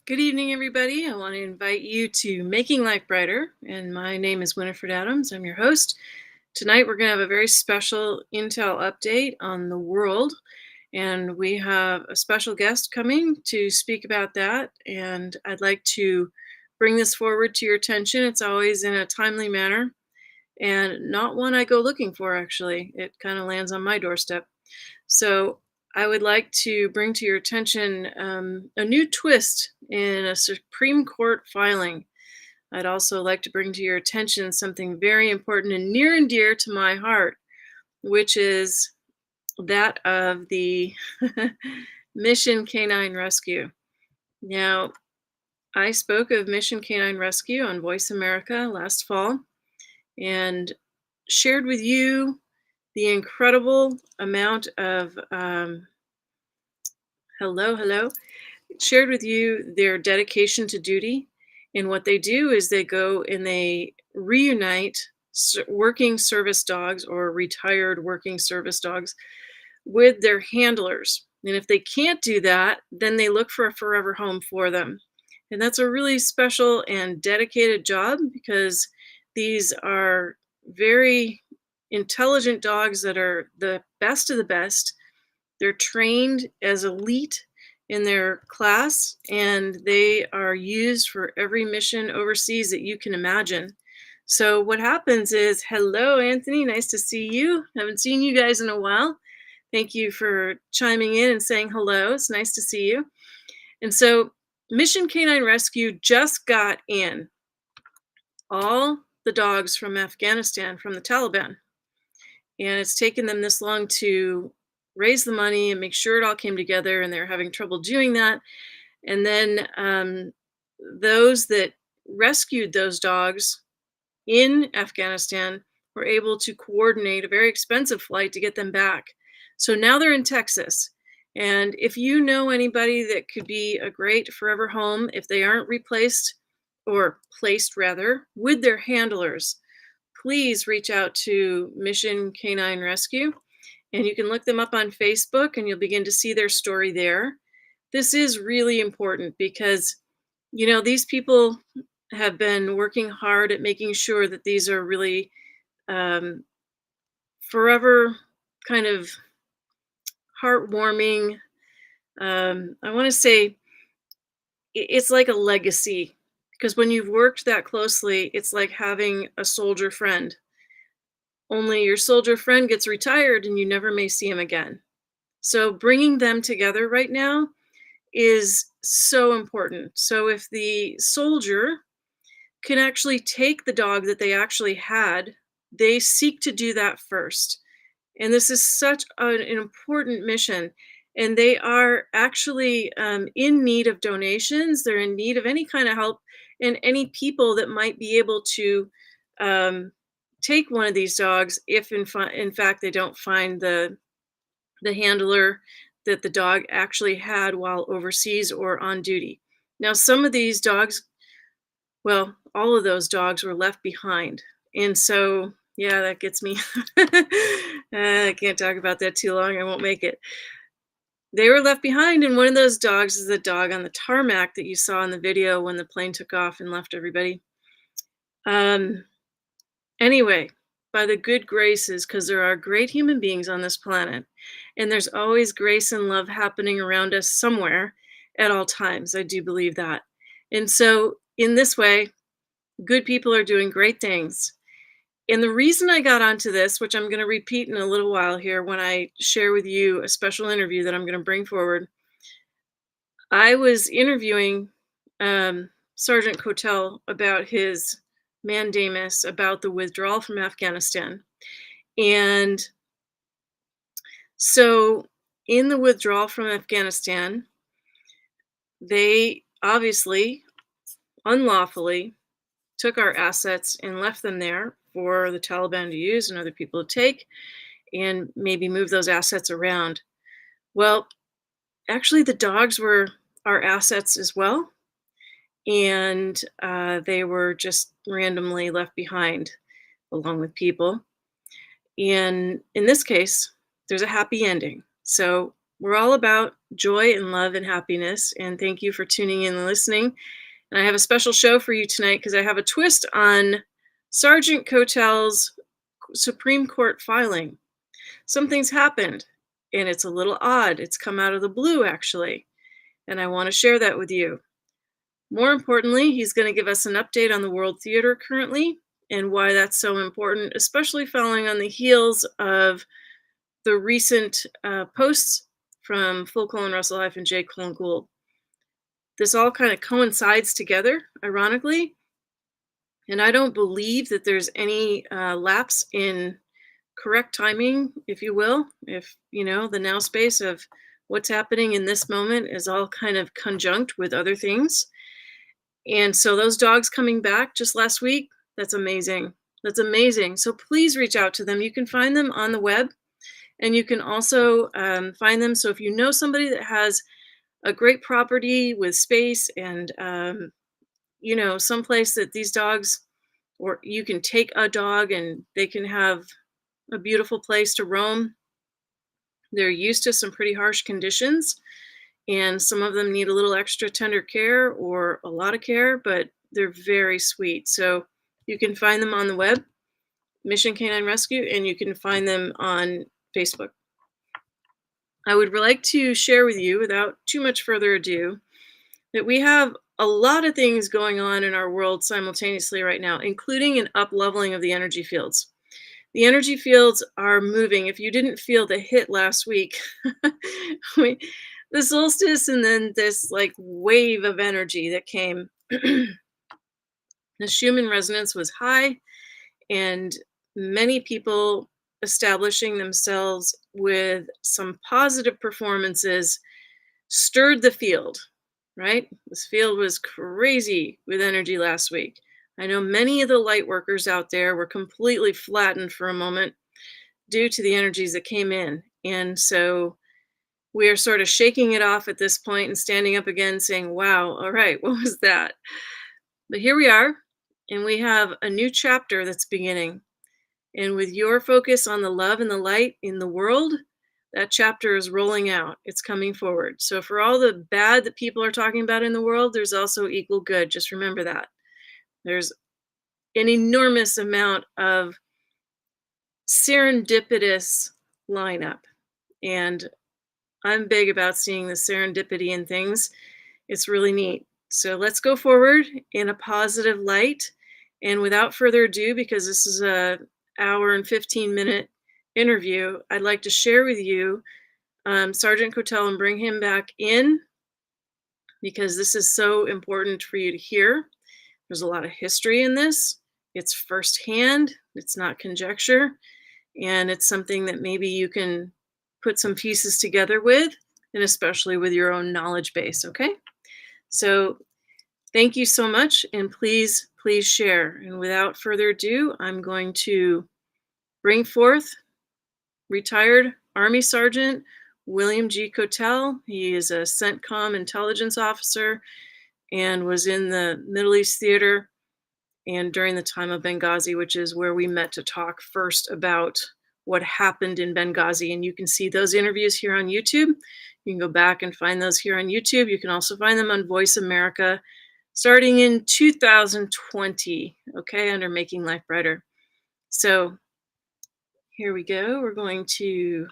Good evening, everybody. I want to invite you to Making Life Brighter, and my name is Winifred Adams. I'm your host. Tonight, we're going to have a very special Intel update on the world, and we have a special guest coming to speak about that. And I'd like to bring this forward to your attention. It's always in a timely manner, and not one I go looking for, actually. It kind of lands on my doorstep. So I would like to bring to your attention a new twist in a Supreme Court filing. I'd also like to bring to your attention something very important and near and dear to my heart, which is that of the Mission Canine Rescue. Now, I spoke of Mission Canine Rescue on Voice America last fall and shared with you the incredible amount of hello, shared with you their dedication to duty. And what they do is they go and they reunite working service dogs or retired working service dogs with their handlers. And if they can't do that, then they look for a forever home for them. And that's a really special and dedicated job because these are very intelligent dogs that are the best of the best. They're trained as elite in their class, and they are used for every mission overseas that you can imagine. So what happens is, hello, Anthony, nice to see you. Haven't seen you guys in a while. Thank you for chiming in and saying hello. It's nice to see you. And so Mission Canine Rescue just got in all the dogs from Afghanistan from the Taliban. And it's taken them this long to raise the money and make sure it all came together, and they're having trouble doing that. And then those that rescued those dogs in Afghanistan were able to coordinate a very expensive flight to get them back. So now they're in Texas. And if you know anybody that could be a great forever home, if they aren't replaced or placed rather with their handlers, please reach out to Mission Canine Rescue. And you can look them up on Facebook and you'll begin to see their story there. This is really important because, these people have been working hard at making sure that these are really forever kind of heartwarming. I want to say it's like a legacy because when you've worked that closely, it's like having a soldier friend. Only your soldier friend gets retired and you never may see him again. So bringing them together right now is so important. So if the soldier can actually take the dog that they actually had, they seek to do that first. And this is such an important mission. And they are actually in need of donations. They're in need of any kind of help, and any people that might be able to take one of these dogs if in fact they don't find the handler that the dog actually had while overseas or on duty. Now, some of these dogs, well, all of those dogs were left behind. And so, yeah, that gets me. I can't talk about that too long. I won't make it. They were left behind, and one of those dogs is the dog on the tarmac that you saw in the video when the plane took off and left everybody. Anyway, by the good graces, because there are great human beings on this planet, and there's always grace and love happening around us somewhere at all times. I do believe that. And so, in this way, good people are doing great things. And the reason I got onto this, which I'm going to repeat in a little while here when I share with you a special interview that I'm going to bring forward, I was interviewing Sergeant Kotel about his mandamus about the withdrawal from Afghanistan. And so in the withdrawal from Afghanistan, they obviously unlawfully took our assets and left them there for the Taliban to use and other people to take and maybe move those assets around. Well, actually, the dogs were our assets as well. And they were just randomly left behind along with people. And in this case, there's a happy ending. So We're all about joy and love and happiness. And thank you for tuning in and listening. And I have a special show for you tonight because I have a twist on Sergeant Kotel's Supreme Court filing. Something's happened and it's a little odd. It's come out of the blue, actually. And I want to share that with you. More importantly, he's going to give us an update on the World Theater currently and why that's so important, especially following on the heels of the recent posts from Full Colin Russell and J. Colin Gould. This all kind of coincides together, ironically, and I don't believe that there's any lapse in correct timing, if you will. If, the now space of what's happening in this moment is all kind of conjunct with other things. And so those dogs coming back just last week, that's amazing. That's amazing. So please reach out to them. You can find them on the web and you can also find them. So if you know somebody that has a great property with space and, someplace that these dogs, or you can take a dog and they can have a beautiful place to roam. They're used to some pretty harsh conditions, and some of them need a little extra tender care or a lot of care, but they're very sweet. So you can find them on the web, Mission Canine Rescue, and you can find them on Facebook. I would like to share with you, without too much further ado, that we have a lot of things going on in our world simultaneously right now, including an up-leveling of the energy fields. The energy fields are moving. If you didn't feel the hit last week, the solstice and then this like wave of energy that came, the Schumann resonance was high, and many people establishing themselves with some positive performances stirred the field, right? This field was crazy with energy last week. I know many of the light workers out there were completely flattened for a moment due to the energies that came in. And so we are sort of shaking it off at this point and standing up again saying, wow, all right, what was that? But here we are, and we have a new chapter that's beginning. And with your focus on the love and the light in the world, that chapter is rolling out. It's coming forward. So for all the bad that people are talking about in the world, there's also equal good. Just remember that. There's an enormous amount of serendipitous lineup. And I'm big about seeing the serendipity in things. It's really neat. So let's go forward in a positive light. And without further ado, because this is a hour and 15-minute interview, I'd like to share with you Sergeant Kotel and bring him back in because this is so important for you to hear. There's a lot of history in this. It's firsthand. It's not conjecture. And it's something that maybe you can put some pieces together with, and especially with your own knowledge base, okay? So thank you so much, and please, please share. And without further ado, I'm going to bring forth retired Army Sergeant William G. Kotel. He is a CENTCOM intelligence officer and was in the Middle East theater and during the time of Benghazi, which is where we met to talk first about what happened in Benghazi. And you can see those interviews here on YouTube. You can go back and find those here on YouTube. You can also find them on Voice America starting in 2020, okay, under Making Life Brighter. So here we go. We're going to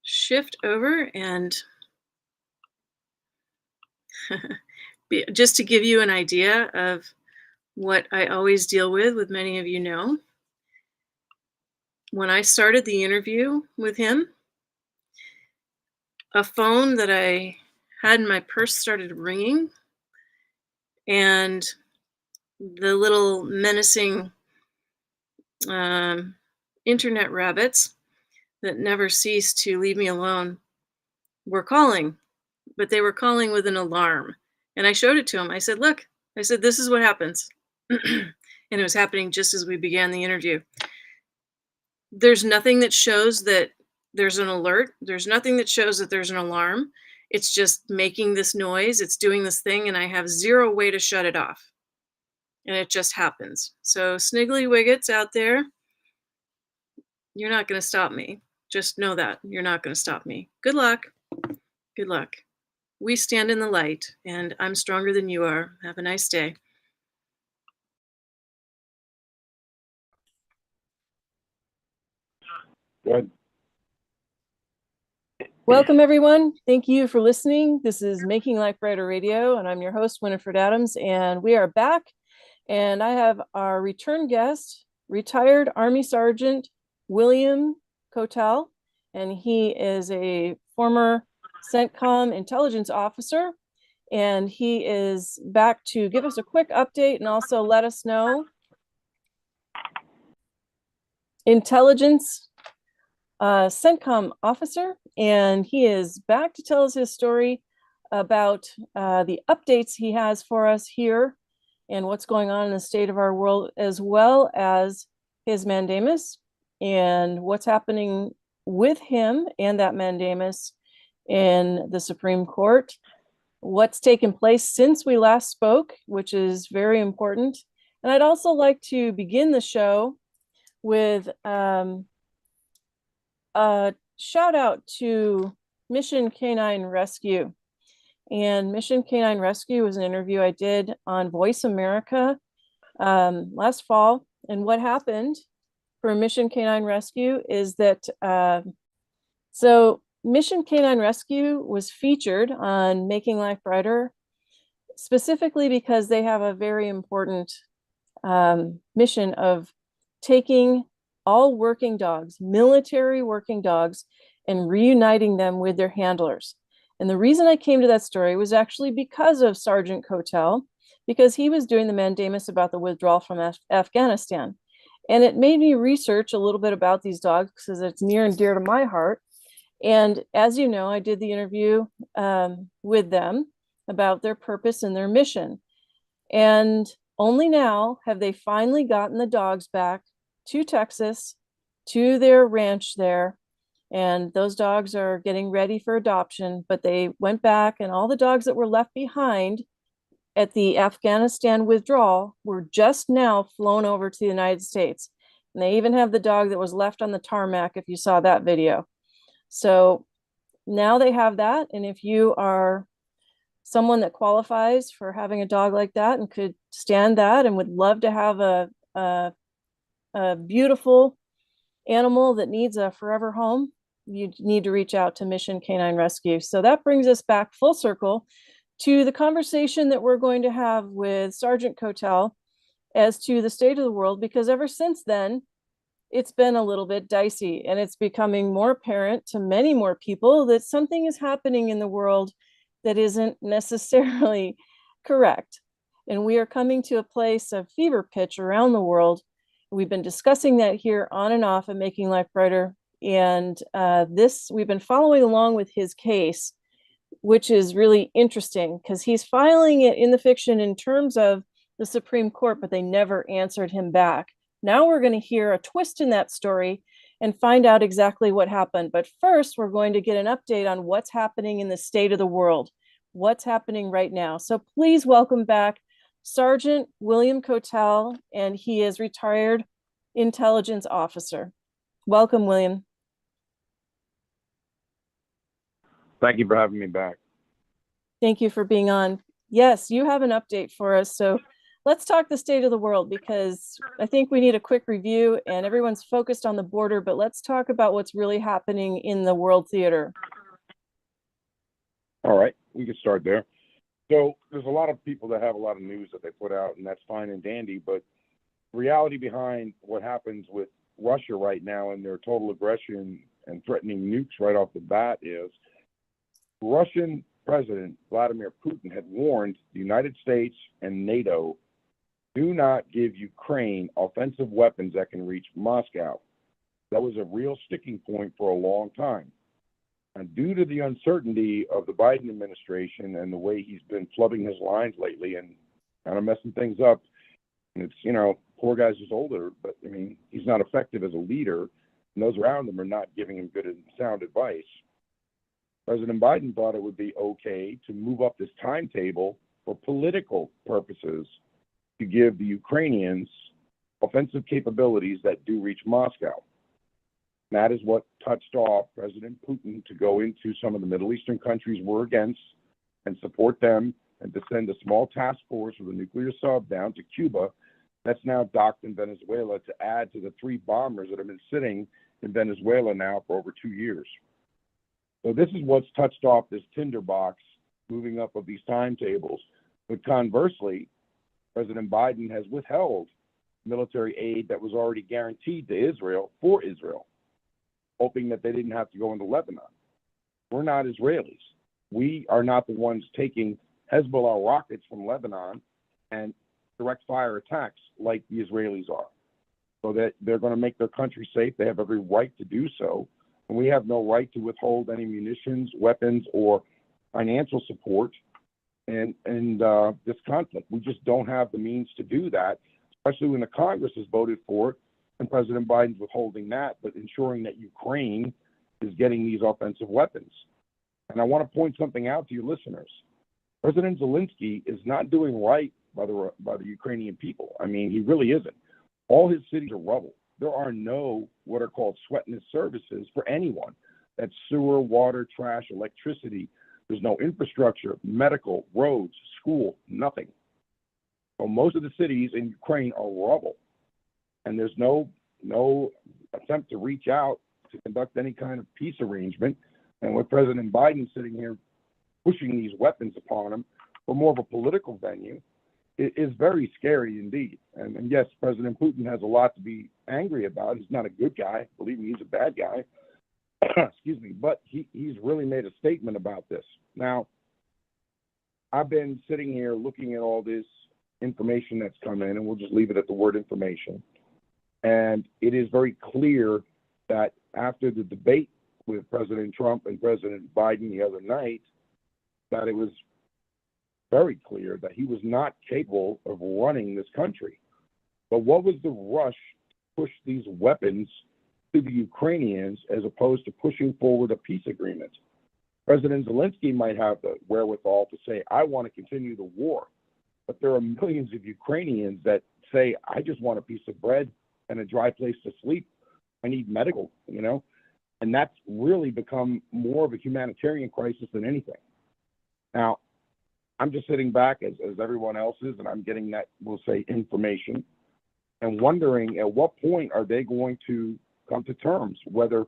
shift over and just to give you an idea of what I always deal with many of you know. When I started the interview with him, a phone that I had in my purse started ringing, and the little menacing internet rabbits that never cease to leave me alone were calling, but they were calling with an alarm. And I showed it to him. I said, look, I said, this is what happens. And it was happening just as we began the interview. There's nothing that shows that there's an alert. There's nothing that shows that there's an alarm. It's just making this noise. It's doing this thing, and I have zero way to shut it off. And it just happens. So sniggly wiggets out there, you're not going to stop me. Just know that you're not going to stop me. Good luck. Good luck. We stand in the light, and I'm stronger than you are. Have a nice day. Good. Welcome, everyone. Thank you for listening. This is Making Life Brighter Radio, and I'm your host, Winifred Adams, and we are back. And I have our return guest, retired Army Sergeant William Kotel, and he is a former CENTCOM intelligence officer, and he is back to give us a quick update and also let us know intelligence CENTCOM officer, and he is back to tell us his story about the updates he has for us here and what's going on in the state of our world, as well as his mandamus and what's happening with him and that mandamus in the Supreme Court, what's taken place since we last spoke, which is very important. And I'd also like to begin the show with a shout out to Mission Canine Rescue. And Mission Canine Rescue was an interview I did on Voice America last fall. And what happened for Mission Canine Rescue is that, so Mission Canine Rescue was featured on Making Life Brighter, specifically because they have a very important mission of taking all working dogs, military working dogs, and reuniting them with their handlers. And the reason I came to that story was actually because of Sergeant Kotel, because he was doing the mandamus about the withdrawal from Afghanistan. And it made me research a little bit about these dogs because it's near and dear to my heart. And as you know, I did the interview with them about their purpose and their mission. And only now have they finally gotten the dogs back to Texas, to their ranch there. And those dogs are getting ready for adoption, but they went back, and all the dogs that were left behind at the Afghanistan withdrawal were just now flown over to the United States. And they even have the dog that was left on the tarmac, if you saw that video. So now they have that. And if you are someone that qualifies for having a dog like that and could stand that and would love to have a beautiful animal that needs a forever home, you need to reach out to Mission Canine Rescue. So that brings us back full circle to the conversation that we're going to have with Sergeant Kotel as to the state of the world, because ever since then, it's been a little bit dicey, and it's becoming more apparent to many more people that something is happening in the world that isn't necessarily correct. And we are coming to a place of fever pitch around the world. We've been discussing that here on and off and Making Life Brighter. And we've been following along with his case, which is really interesting because he's filing it in the fiction in terms of the Supreme Court, but they never answered him back. Now we're going to hear a twist in that story and find out exactly what happened. But first, we're going to get an update on what's happening in the state of the world, what's happening right now. So please welcome back Sergeant William Kotel, and he is retired intelligence officer. Welcome, William. Thank you for having me back. Thank you for being on. Yes, you have an update for us. So let's talk the state of the world, because I think we need a quick review, and everyone's focused on the border, but let's talk about what's really happening in the world theater. All right, we can start there. So there's a lot of people that have a lot of news that they put out, and that's fine and dandy, but the reality behind what happens with Russia right now and their total aggression and threatening nukes right off the bat is Russian President Vladimir Putin had warned the United States and NATO, do not give Ukraine offensive weapons that can reach Moscow. That was a real sticking point for a long time. And due to the uncertainty of the Biden administration and the way he's been flubbing his lines lately and kind of messing things up, and it's, poor guy's just older, but I mean, he's not effective as a leader, and those around him are not giving him good and sound advice. President Biden thought it would be okay to move up this timetable for political purposes to give the Ukrainians offensive capabilities that do reach Moscow. That is what touched off President Putin to go into some of the Middle Eastern countries we're against and support them, and to send a small task force with a nuclear sub down to Cuba that's now docked in Venezuela to add to the 3 bombers that have been sitting in Venezuela now for over 2 years. So this is what's touched off this tinderbox moving up of these timetables. But conversely, President Biden has withheld military aid that was already guaranteed to Israel for Israel, hoping that they didn't have to go into Lebanon. We're not Israelis. We are not the ones taking Hezbollah rockets from Lebanon and direct fire attacks like the Israelis are. So that they're going to make their country safe. They have every right to do so. And we have no right to withhold any munitions, weapons, or financial support in this conflict. We just don't have the means to do that, especially when the Congress has voted for it and President Biden's withholding that, but ensuring that Ukraine is getting these offensive weapons. And I want to point something out to your listeners. President Zelensky is not doing right by the Ukrainian people. I mean, he really isn't. All his cities are rubble. There are no what are called sweatness services for anyone. That's sewer, water, trash, electricity. There's no infrastructure, medical, roads, school, nothing. So most of the cities in Ukraine are rubble. And there's no attempt to reach out to conduct any kind of peace arrangement. And with President Biden sitting here pushing these weapons upon him for more of a political venue, it is very scary indeed. And yes, President Putin has a lot to be angry about. He's not a good guy. Believe me, he's a bad guy. Excuse me. But he's really made a statement about this. Now, I've been sitting here looking at all this information that's come in, and we'll just leave it at the word information. And it is very clear that after the debate with President Trump and President Biden the other night, that it was very clear that he was not capable of running this country. But what was the rush to push these weapons to the Ukrainians as opposed to pushing forward a peace agreement? President Zelensky might have the wherewithal to say, I want to continue the war. But there are millions of Ukrainians that say, I just want a piece of bread and a dry place to sleep. I need medical, and that's really become more of a humanitarian crisis than anything. Now, I'm just sitting back as everyone else is, and I'm getting that, we'll say, information, and wondering at what point are they going to come to terms, whether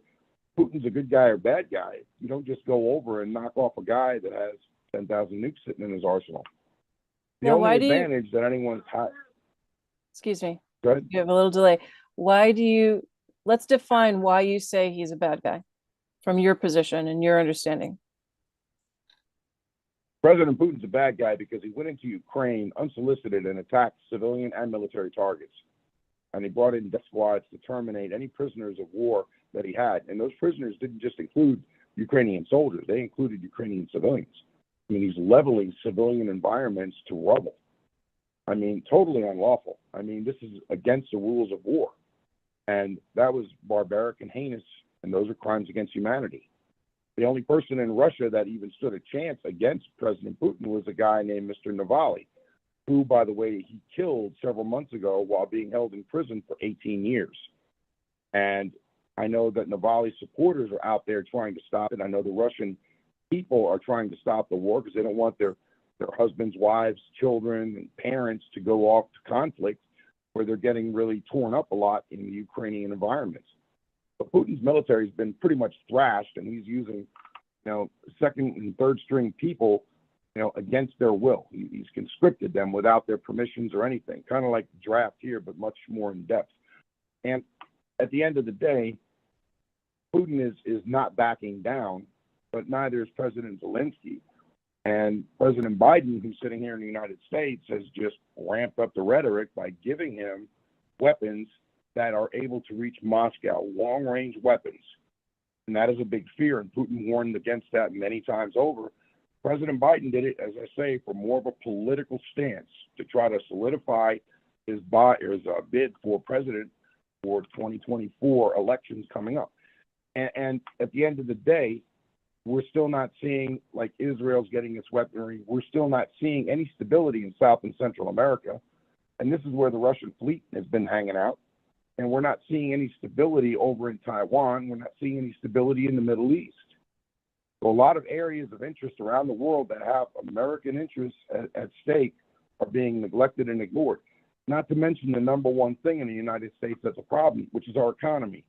Putin's a good guy or bad guy. You don't just go over and knock off a guy that has 10,000 nukes sitting in his arsenal. The Now, only advantage that anyone's had. Excuse me. Go ahead. You have a little delay. Let's define why you say he's a bad guy from your position and your understanding. President Putin's a bad guy because he went into Ukraine unsolicited and attacked civilian and military targets. And he brought in death squads to terminate any prisoners of war that he had. And those prisoners didn't just include Ukrainian soldiers. They included Ukrainian civilians. I mean, he's leveling civilian environments to rubble. I mean, totally unlawful. I mean, this is against the rules of war. And that was barbaric and heinous, and those are crimes against humanity. The only person in Russia that even stood a chance against President Putin was a guy named Mr. Navalny, who, by the way, he killed several months ago while being held in prison for 18 years. And I know that Navalny's supporters are out there trying to stop it. I know the Russian people are trying to stop the war because they don't want their husbands, wives, children, and parents to go off to conflict where they're getting really torn up a lot in the Ukrainian environment. But Putin's military has been pretty much thrashed, and he's using, second and third string people, against their will. He's conscripted them without their permissions or anything, kind of like the draft here, but much more in depth. And at the end of the day, Putin is not backing down, but neither is President Zelensky. And President Biden, who's sitting here in the United States, has just ramped up the rhetoric by giving him weapons that are able to reach Moscow, long-range weapons. And that is a big fear, and Putin warned against that many times over. President Biden did it, as I say, for more of a political stance to try to solidify his bid for president for 2024 elections coming up. And at the end of the day, we're still not seeing, like, Israel's getting its weaponry. We're still not seeing any stability in South and Central America. And this is where the Russian fleet has been hanging out. And we're not seeing any stability over in Taiwan. We're not seeing any stability in the Middle East. So a lot of areas of interest around the world that have American interests at stake are being neglected and ignored. Not to mention the number one thing in the United States that's a problem, which is our economy.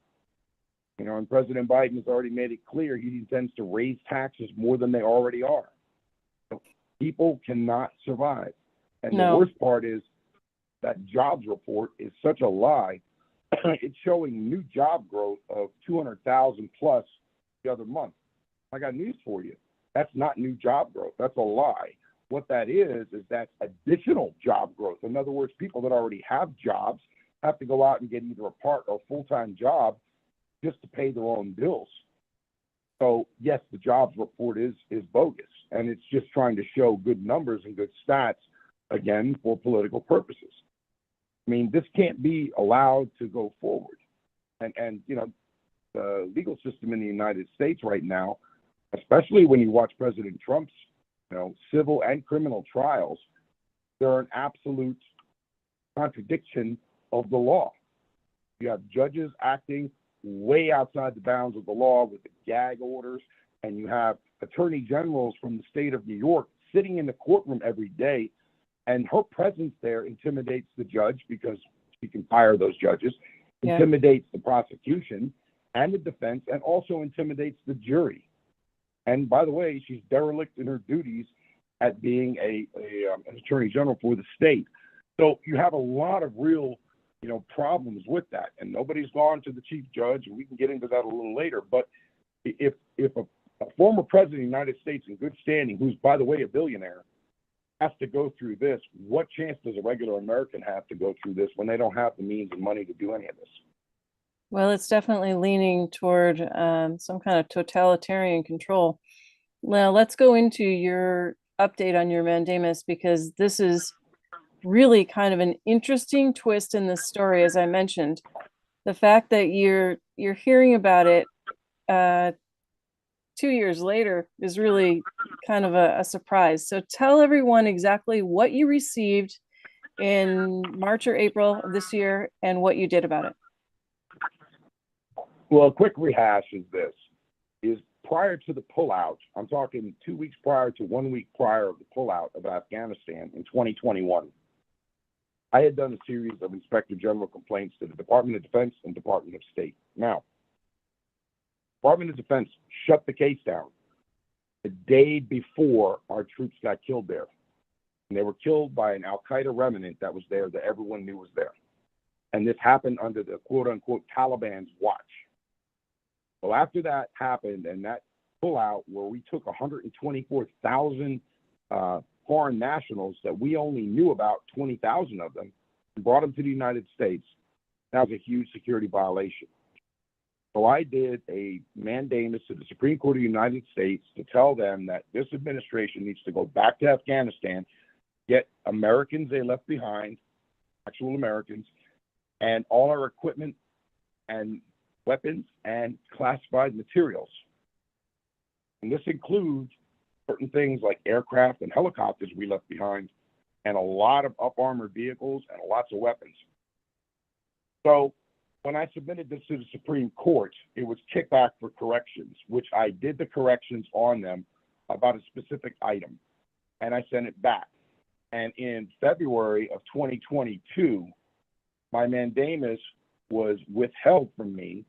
You know, and President Biden has already made it clear he intends to raise taxes more than they already are. So people cannot survive. And No. the worst part is that jobs report is such a lie. It's showing new job growth of 200,000 plus the other month. I got news for you. That's not new job growth. That's a lie. What that is that's additional job growth. In other words, people that already have jobs have to go out and get either a part or full-time job just to pay their own bills. So yes, the jobs report is bogus, and it's just trying to show good numbers and good stats, again, for political purposes. I mean, this can't be allowed to go forward. And you know, the legal system in the United States right now, especially when you watch President Trump's, you know, civil and criminal trials, they're an absolute contradiction of the law. You have judges acting way outside the bounds of the law with the gag orders, and you have attorney generals from the state of New York sitting in the courtroom every day, and her presence there intimidates the judge because she can fire those judges, intimidates the prosecution and the defense, and also intimidates the jury. And by the way, she's derelict in her duties at being an attorney general for the state. So you have a lot of real, you know, problems with that. And nobody's gone to the chief judge, and we can get into that a little later. But if a former president of the United States in good standing, who's, by the way, a billionaire, has to go through this, what chance does a regular American have to go through this when they don't have the means and money to do any of this? Well, it's definitely leaning toward some kind of totalitarian control. Now, let's go into your update on your mandamus, because this is really kind of an interesting twist in the story. As I mentioned, the fact that you're hearing about it 2 years later is really kind of a surprise. So tell everyone exactly what you received in March or April of this year and what you did about it. Well, a quick rehash is this: is prior to the pullout, I'm talking 2 weeks prior to 1 week prior of the pullout of Afghanistan in 2021, I had done a series of Inspector General complaints to the Department of Defense and Department of State. Now, Department of Defense shut the case down the day before our troops got killed there. And they were killed by an Al-Qaeda remnant that was there, that everyone knew was there. And this happened under the quote-unquote Taliban's watch. So after that happened, and that pullout where we took 124,000 foreign nationals that we only knew about 20,000 of them and brought them to the United States, that was a huge security violation. So I did a mandamus to the Supreme Court of the United States to tell them that this administration needs to go back to Afghanistan, get Americans they left behind, actual Americans, and all our equipment and weapons and classified materials. And this includes certain things like aircraft and helicopters we left behind, and a lot of up-armored vehicles and lots of weapons. So when I submitted this to the Supreme Court, it was kicked back for corrections, which I did the corrections on them about a specific item, and I sent it back. And in February of 2022, my mandamus was withheld from me,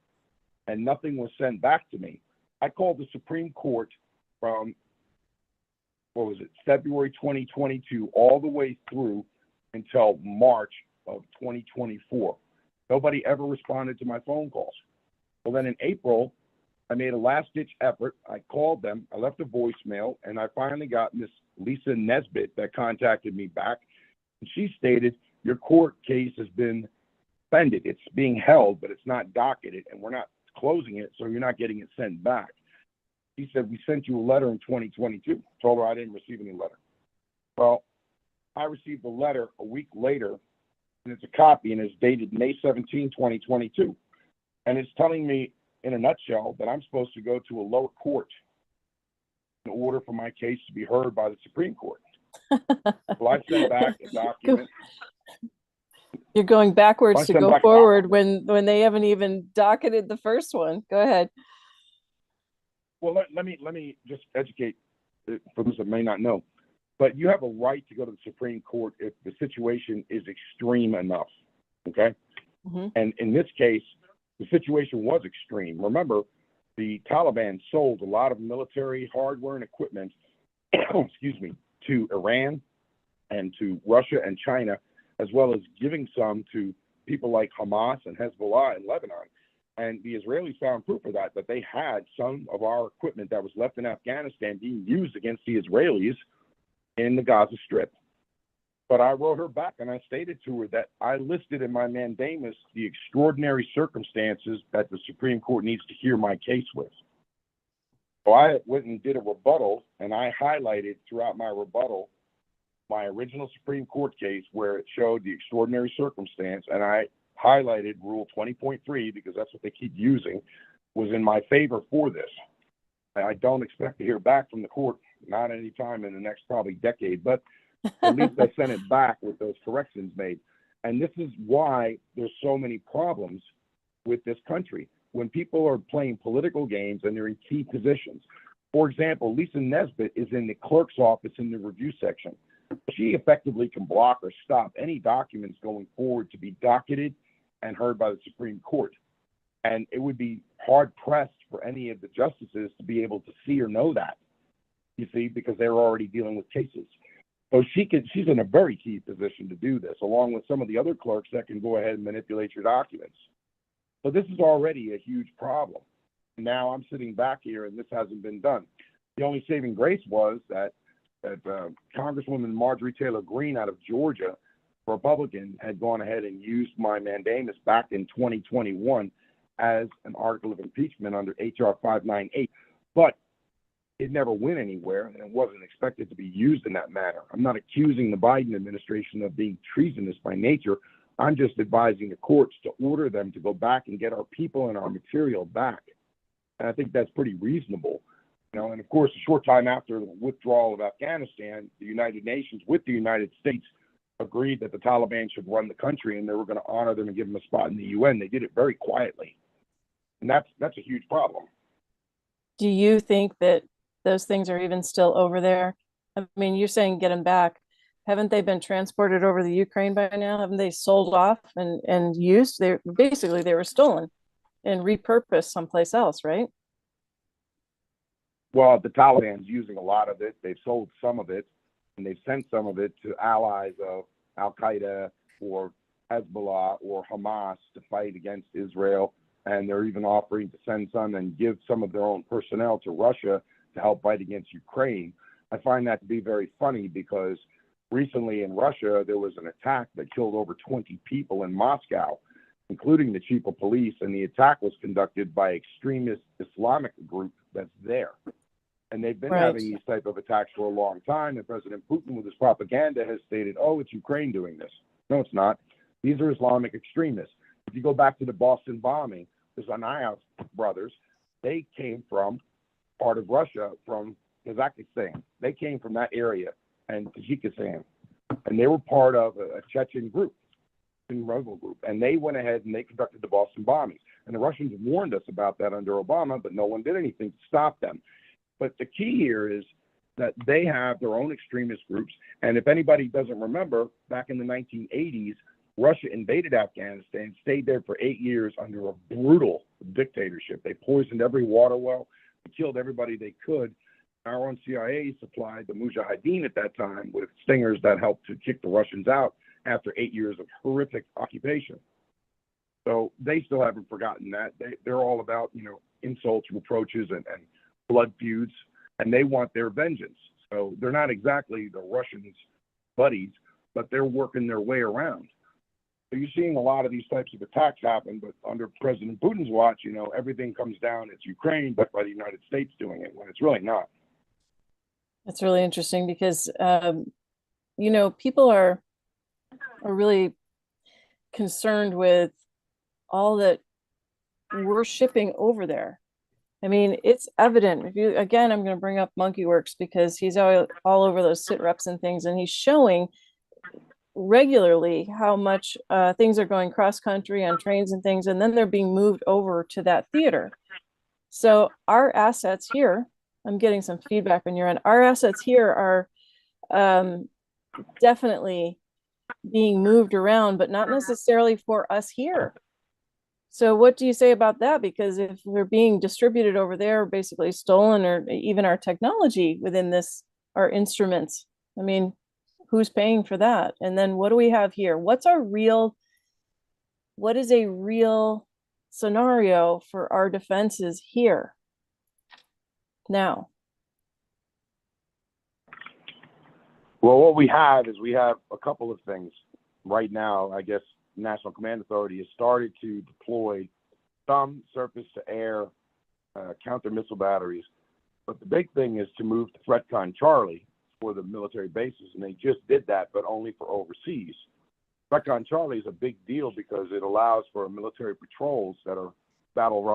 and nothing was sent back to me. I called the Supreme Court from, February 2022, all the way through until March of 2024. Nobody ever responded to my phone calls. Well, then in April, I made a last-ditch effort. I called them, I left a voicemail, and I finally got Miss Lisa Nesbitt that contacted me back. And she stated, your court case has been suspended. It's being held, but it's not docketed, and we're not closing it, so you're not getting it sent back. He said, we sent you a letter in 2022. Told her I didn't receive any letter. Well, I received a letter a week later, and it's a copy, and it's dated May 17, 2022. And it's telling me, in a nutshell, that I'm supposed to go to a lower court in order for my case to be heard by the Supreme Court. Well, I sent back a document. You're going backwards Punch to them go back forward down. when they haven't even docketed the first one. Go ahead. Well, let me just educate for those that may not know. But you have a right to go to the Supreme Court if the situation is extreme enough. Okay. Mm-hmm. And in this case, the situation was extreme. Remember, the Taliban sold a lot of military hardware and equipment, excuse me, to Iran and to Russia and China, as well as giving some to people like Hamas and Hezbollah in Lebanon. And the Israelis found proof of that they had some of our equipment that was left in Afghanistan being used against the Israelis in the Gaza Strip. But I wrote her back and I stated to her that I listed in my mandamus the extraordinary circumstances that the Supreme Court needs to hear my case with. So I went and did a rebuttal, and I highlighted throughout my rebuttal my original Supreme Court case where it showed the extraordinary circumstance, and I highlighted Rule 20.3 because that's what they keep using, was in my favor for this. And I don't expect to hear back from the court, not any time in the next probably decade, but at least I sent it back with those corrections made. And this is why there's so many problems with this country. When people are playing political games and they're in key positions. For example, Lisa Nesbitt is in the clerk's office in the review section. She effectively can block or stop any documents going forward to be docketed and heard by the Supreme Court. And it would be hard pressed for any of the justices to be able to see or know that, you see, because they're already dealing with cases. So she's in a very key position to do this, along with some of the other clerks that can go ahead and manipulate your documents. So this is already a huge problem. Now I'm sitting back here and this hasn't been done. The only saving grace was that Congresswoman Marjorie Taylor Greene out of Georgia, Republican, had gone ahead and used my mandamus back in 2021 as an article of impeachment under H.R. 598. But it never went anywhere, and it wasn't expected to be used in that manner. I'm not accusing the Biden administration of being treasonous by nature. I'm just advising the courts to order them to go back and get our people and our material back. And I think that's pretty reasonable. You know, and of course, a short time after the withdrawal of Afghanistan, the United Nations with the United States agreed that the Taliban should run the country and they were going to honor them and give them a spot in the UN. They did it very quietly. And that's a huge problem. Do you think that those things are even still over there? I mean, you're saying get them back. Haven't they been transported over the Ukraine by now? Haven't they sold off and used? They were stolen and repurposed someplace else, right? Well, the Taliban's using a lot of it. They've sold some of it, and they've sent some of it to allies of Al-Qaeda or Hezbollah or Hamas to fight against Israel. And they're even offering to send some and give some of their own personnel to Russia to help fight against Ukraine. I find that to be very funny because recently in Russia, there was an attack that killed over 20 people in Moscow, including the chief of police, and the attack was conducted by extremist Islamic group that's there. And they've been having these type of attacks for a long time, and President Putin, with his propaganda, has stated, oh, it's Ukraine doing this. No, it's not. These are Islamic extremists. If you go back to the Boston bombing, the Tsarnaev brothers, they came from part of Russia, from Kazakhstan. They came from that area, and Tajikistan. And they were part of a Chechen group, rebel group. And they went ahead and they conducted the Boston bombings. And the Russians warned us about that under Obama, but no one did anything to stop them. But the key here is that they have their own extremist groups. And if anybody doesn't remember, back in the 1980s, Russia invaded Afghanistan, stayed there for 8 years under a brutal dictatorship. They poisoned every water well, they killed everybody they could. Our own CIA supplied the Mujahideen at that time with stingers that helped to kick the Russians out after 8 years of horrific occupation. So they still haven't forgotten that. They're all about, insults, reproaches, and blood feuds, and they want their vengeance. So they're not exactly the Russians' buddies, but they're working their way around. So you're seeing a lot of these types of attacks happen, but under President Putin's watch, everything comes down, it's Ukraine, but by the United States doing it, when it's really not. That's really interesting because, people are really concerned with all that we're shipping over there. I mean, it's evident. I'm going to bring up Monkey Works because he's all over those sit reps and things, and he's showing regularly how much things are going cross country on trains and things, and then they're being moved over to that theater. So our assets here, I'm getting some feedback on your end. Our assets here are definitely being moved around, but not necessarily for us here. So what do you say about that? Because if they're being distributed over there, basically stolen, or even our technology within this, our instruments, I mean, who's paying for that? And then what do we have here? What is a real scenario for our defenses here now? Well, what we have is we have a couple of things right now. I guess National Command Authority has started to deploy some surface-to-air counter missile batteries, but the big thing is to move to ThreatCon Charlie for the military bases, and they just did that, but only for overseas. ThreatCon Charlie is a big deal because it allows for military patrols that are battle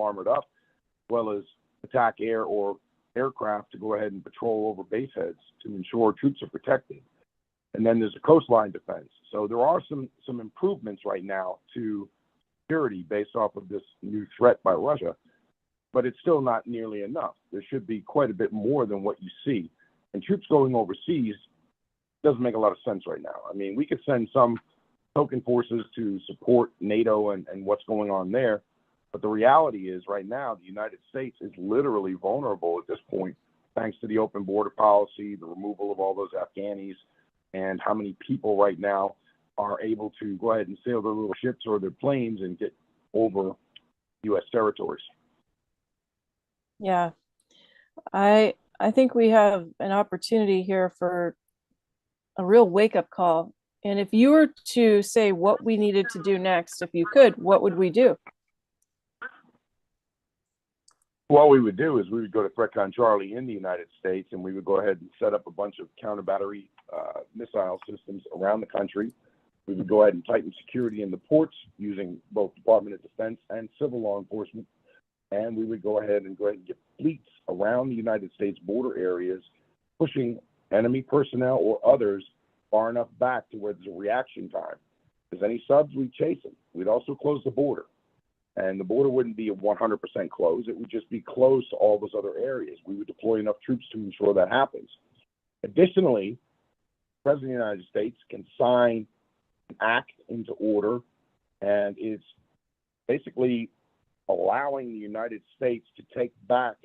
armored up, as well as attack air or aircraft to go ahead and patrol over base heads to ensure troops are protected. And then there's a coastline defense. So there are some improvements right now to security based off of this new threat by Russia, but it's still not nearly enough. There should be quite a bit more than what you see. And troops going overseas doesn't make a lot of sense right now. I mean, we could send some token forces to support NATO and what's going on there, but the reality is right now the United States is literally vulnerable at this point, thanks to the open border policy, the removal of all those Afghanis, and how many people right now are able to go ahead and sail their little ships or their planes and get over U.S. territories. Yeah, I think we have an opportunity here for a real wake-up call. And if you were to say what we needed to do next, if you could, what would we do? What we would do is we would go to ThreatCon Charlie in the United States, and we would go ahead and set up a bunch of counter battery missile systems around the country. We would go ahead and tighten security in the ports using both Department of Defense and civil law enforcement. And we would go ahead and get fleets around the United States border areas, pushing enemy personnel or others far enough back to where there's a reaction time. If there's any subs, we'd chase them. We'd also close the border. And the border wouldn't be 100% closed. It would just be closed to all those other areas. We would deploy enough troops to ensure that happens. Additionally, the President of the United States can sign an act into order, and it's basically allowing the United States to take back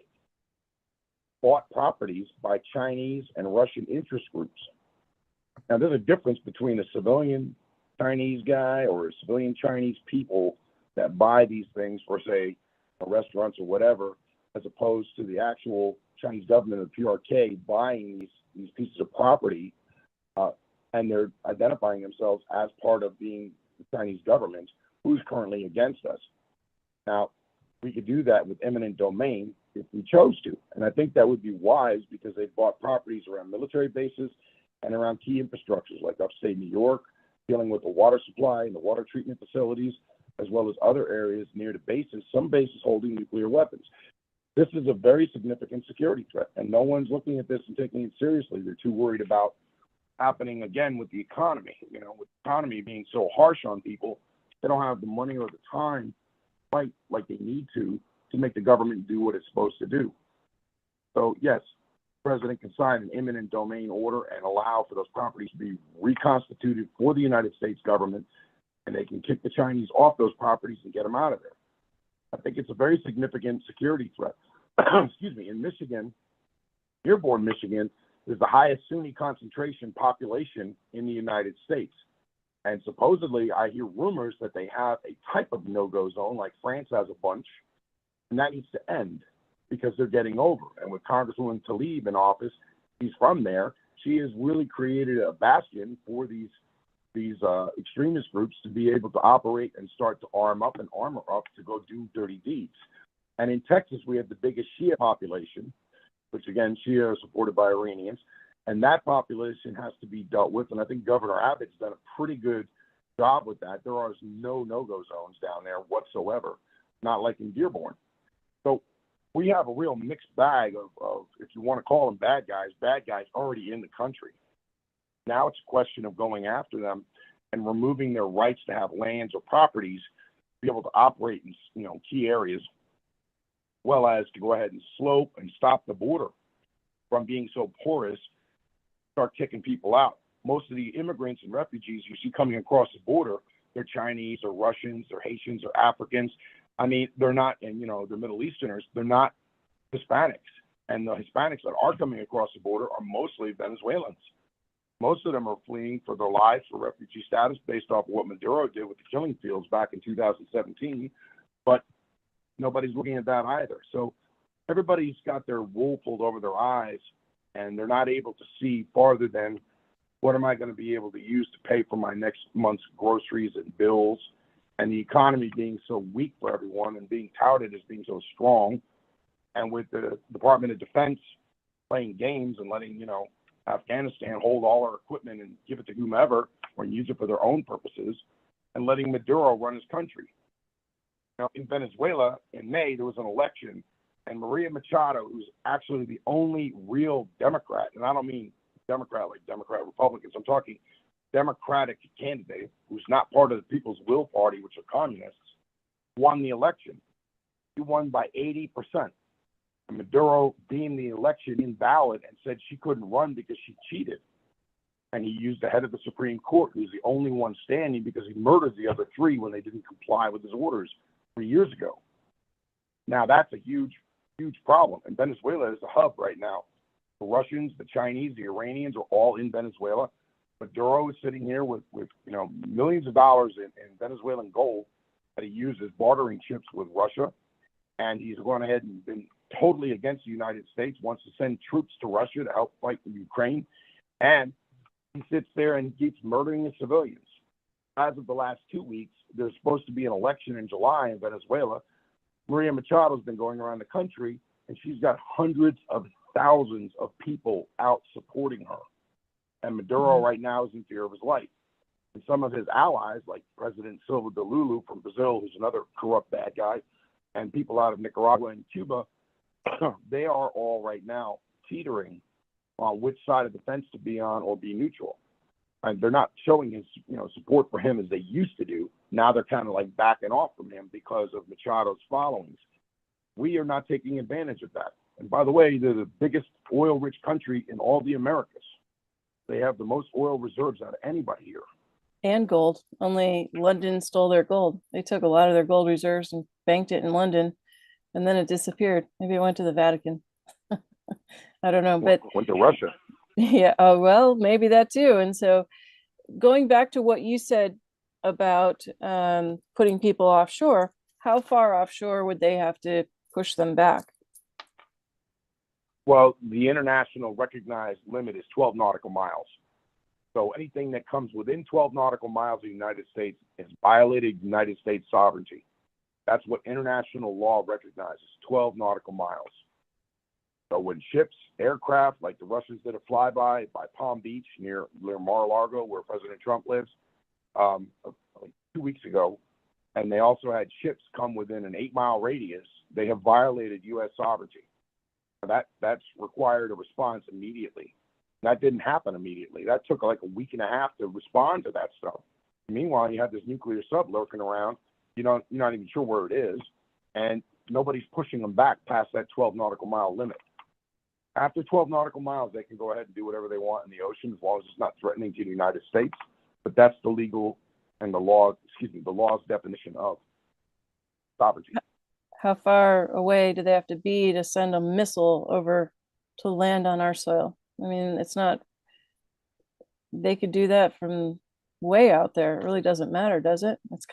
bought properties by Chinese and Russian interest groups. Now, there's a difference between a civilian Chinese guy or a civilian Chinese people that buy these things for, say, restaurants or whatever, as opposed to the actual Chinese government of the PRK buying these pieces of property, and they're identifying themselves as part of being the Chinese government, who's currently against us. Now, we could do that with eminent domain if we chose to, and I think that would be wise because they've bought properties around military bases and around key infrastructures like upstate New York, dealing with the water supply and the water treatment facilities, as well as other areas near the bases, some bases holding nuclear weapons. This is a very significant security threat, and no one's looking at this and taking it seriously. They're too worried about happening again with the economy. You know, with the economy being so harsh on people, they don't have the money or the time to fight like they need to make the government do what it's supposed to do. So yes, the president can sign an eminent domain order and allow for those properties to be reconstituted for the United States government, and they can kick the Chinese off those properties and get them out of there. I think it's a very significant security threat. Excuse me. In Michigan, Dearborn, Michigan, is the highest Sunni concentration population in the United States. And supposedly, I hear rumors that they have a type of no-go zone, like France has a bunch, and that needs to end because they're getting over. And with Congresswoman Tlaib in office, she's from there. She has really created a bastion for these extremist groups to be able to operate and start to arm up and armor up to go do dirty deeds. And in Texas, we have the biggest Shia population, which again, Shia are supported by Iranians, and that population has to be dealt with. And I think Governor Abbott's done a pretty good job with that. There are no-go zones down there whatsoever, not like in Dearborn. So we have a real mixed bag of if you want to call them bad guys already in the country. Now it's a question of going after them and removing their rights to have lands or properties to be able to operate in, key areas, well as to go ahead and slope and stop the border from being so porous, start kicking people out. Most of the immigrants and refugees you see coming across the border, they're Chinese or Russians or Haitians or Africans. I mean, they're not, and they're Middle Easterners. They're not Hispanics. And the Hispanics that are coming across the border are mostly Venezuelans. Most of them are fleeing for their lives for refugee status based off of what Maduro did with the killing fields back in 2017. But nobody's looking at that either. So everybody's got their wool pulled over their eyes, and they're not able to see farther than what am I going to be able to use to pay for my next month's groceries and bills, and the economy being so weak for everyone and being touted as being so strong, and with the Department of Defense playing games and letting, Afghanistan hold all our equipment and give it to whomever or use it for their own purposes, and letting Maduro run his country. Now, in Venezuela, in May, there was an election, and Maria Machado, who's actually the only real Democrat, and I don't mean Democrat like Democrat Republicans, I'm talking Democratic candidate who's not part of the People's Will Party, which are communists, won the election. He won by 80%. And Maduro deemed the election invalid and said she couldn't run because she cheated. And he used the head of the Supreme Court, who's the only one standing because he murdered the other three when they didn't comply with his orders 3 years ago. Now, that's a huge, huge problem. And Venezuela is a hub right now. The Russians, the Chinese, the Iranians are all in Venezuela. Maduro is sitting here with millions of dollars in Venezuelan gold that he uses bartering chips with Russia. And he's gone ahead and been totally against the United States, wants to send troops to Russia to help fight in Ukraine. And he sits there and keeps murdering the civilians. As of the last 2 weeks, there's supposed to be an election in July in Venezuela. Maria Machado's been going around the country, and she's got hundreds of thousands of people out supporting her. And Maduro right now is in fear of his life. And some of his allies, like President Silva de Lulu from Brazil, who's another corrupt bad guy, and people out of Nicaragua and Cuba, they are all right now teetering on which side of the fence to be on or be neutral. And they're not showing his support for him as they used to do. Now they're kind of like backing off from him because of Machado's followings. We are not taking advantage of that. And by the way, they're the biggest oil-rich country in all the Americas. They have the most oil reserves out of anybody here. And gold. Only London stole their gold. They took a lot of their gold reserves and banked it in London, and then it disappeared. Maybe it went to the Vatican. I don't know, but went to Russia. Yeah, oh, well, maybe that too. And so going back to what you said about putting people offshore, how far offshore would they have to push them back? Well, the international recognized limit is 12 nautical miles. So anything that comes within 12 nautical miles of the United States has violated United States sovereignty. That's what international law recognizes, 12 nautical miles. So when ships, aircraft, like the Russians did a flyby by Palm Beach near Mar-a-Lago, where President Trump lives, like 2 weeks ago, and they also had ships come within an 8-mile radius, they have violated U.S. sovereignty. That's required a response immediately. That didn't happen immediately. That took like a week and a half to respond to that stuff. Meanwhile, you have this nuclear sub lurking around. You're not even sure where it is, and nobody's pushing them back past that 12 nautical mile limit. After 12 nautical miles, they can go ahead and do whatever they want in the ocean as long as it's not threatening to the United States. But that's the legal and the law's definition of sovereignty. How far away do they have to be to send a missile over to land on our soil? I mean, it's not, they could do that from way out there. It really doesn't matter, does it? It's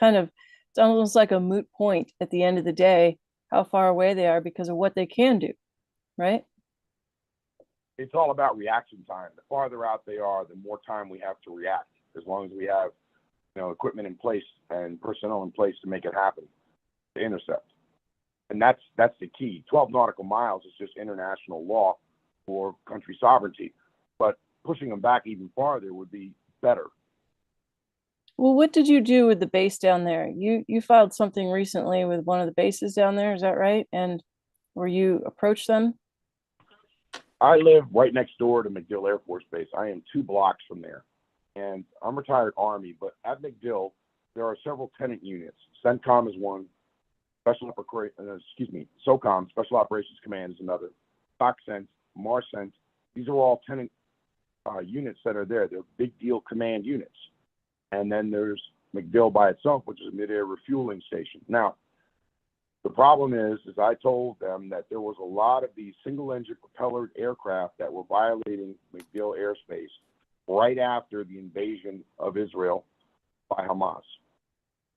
almost like a moot point at the end of the day, how far away they are because of what they can do, right? It's all about reaction time. The farther out they are, the more time we have to react, as long as we have, equipment in place and personnel in place to make it happen, to intercept. And that's the key. 12 nautical miles is just international law for country sovereignty, but pushing them back even farther would be better. Well, what did you do with the base down there? You filed something recently with one of the bases down there, is that right? And were you approached them? I live right next door to MacDill Air Force Base. I am 2 blocks from there. And I'm retired Army, but at MacDill, there are several tenant units. CENTCOM is one, SOCOM, Special Operations Command is another, SOCCENT, MARCENT. These are all tenant units that are there. They're big deal command units. And then there's MacDill by itself, which is a mid-air refueling station. Now, the problem is I told them that there was a lot of these single-engine propellered aircraft that were violating MacDill airspace right after the invasion of Israel by Hamas.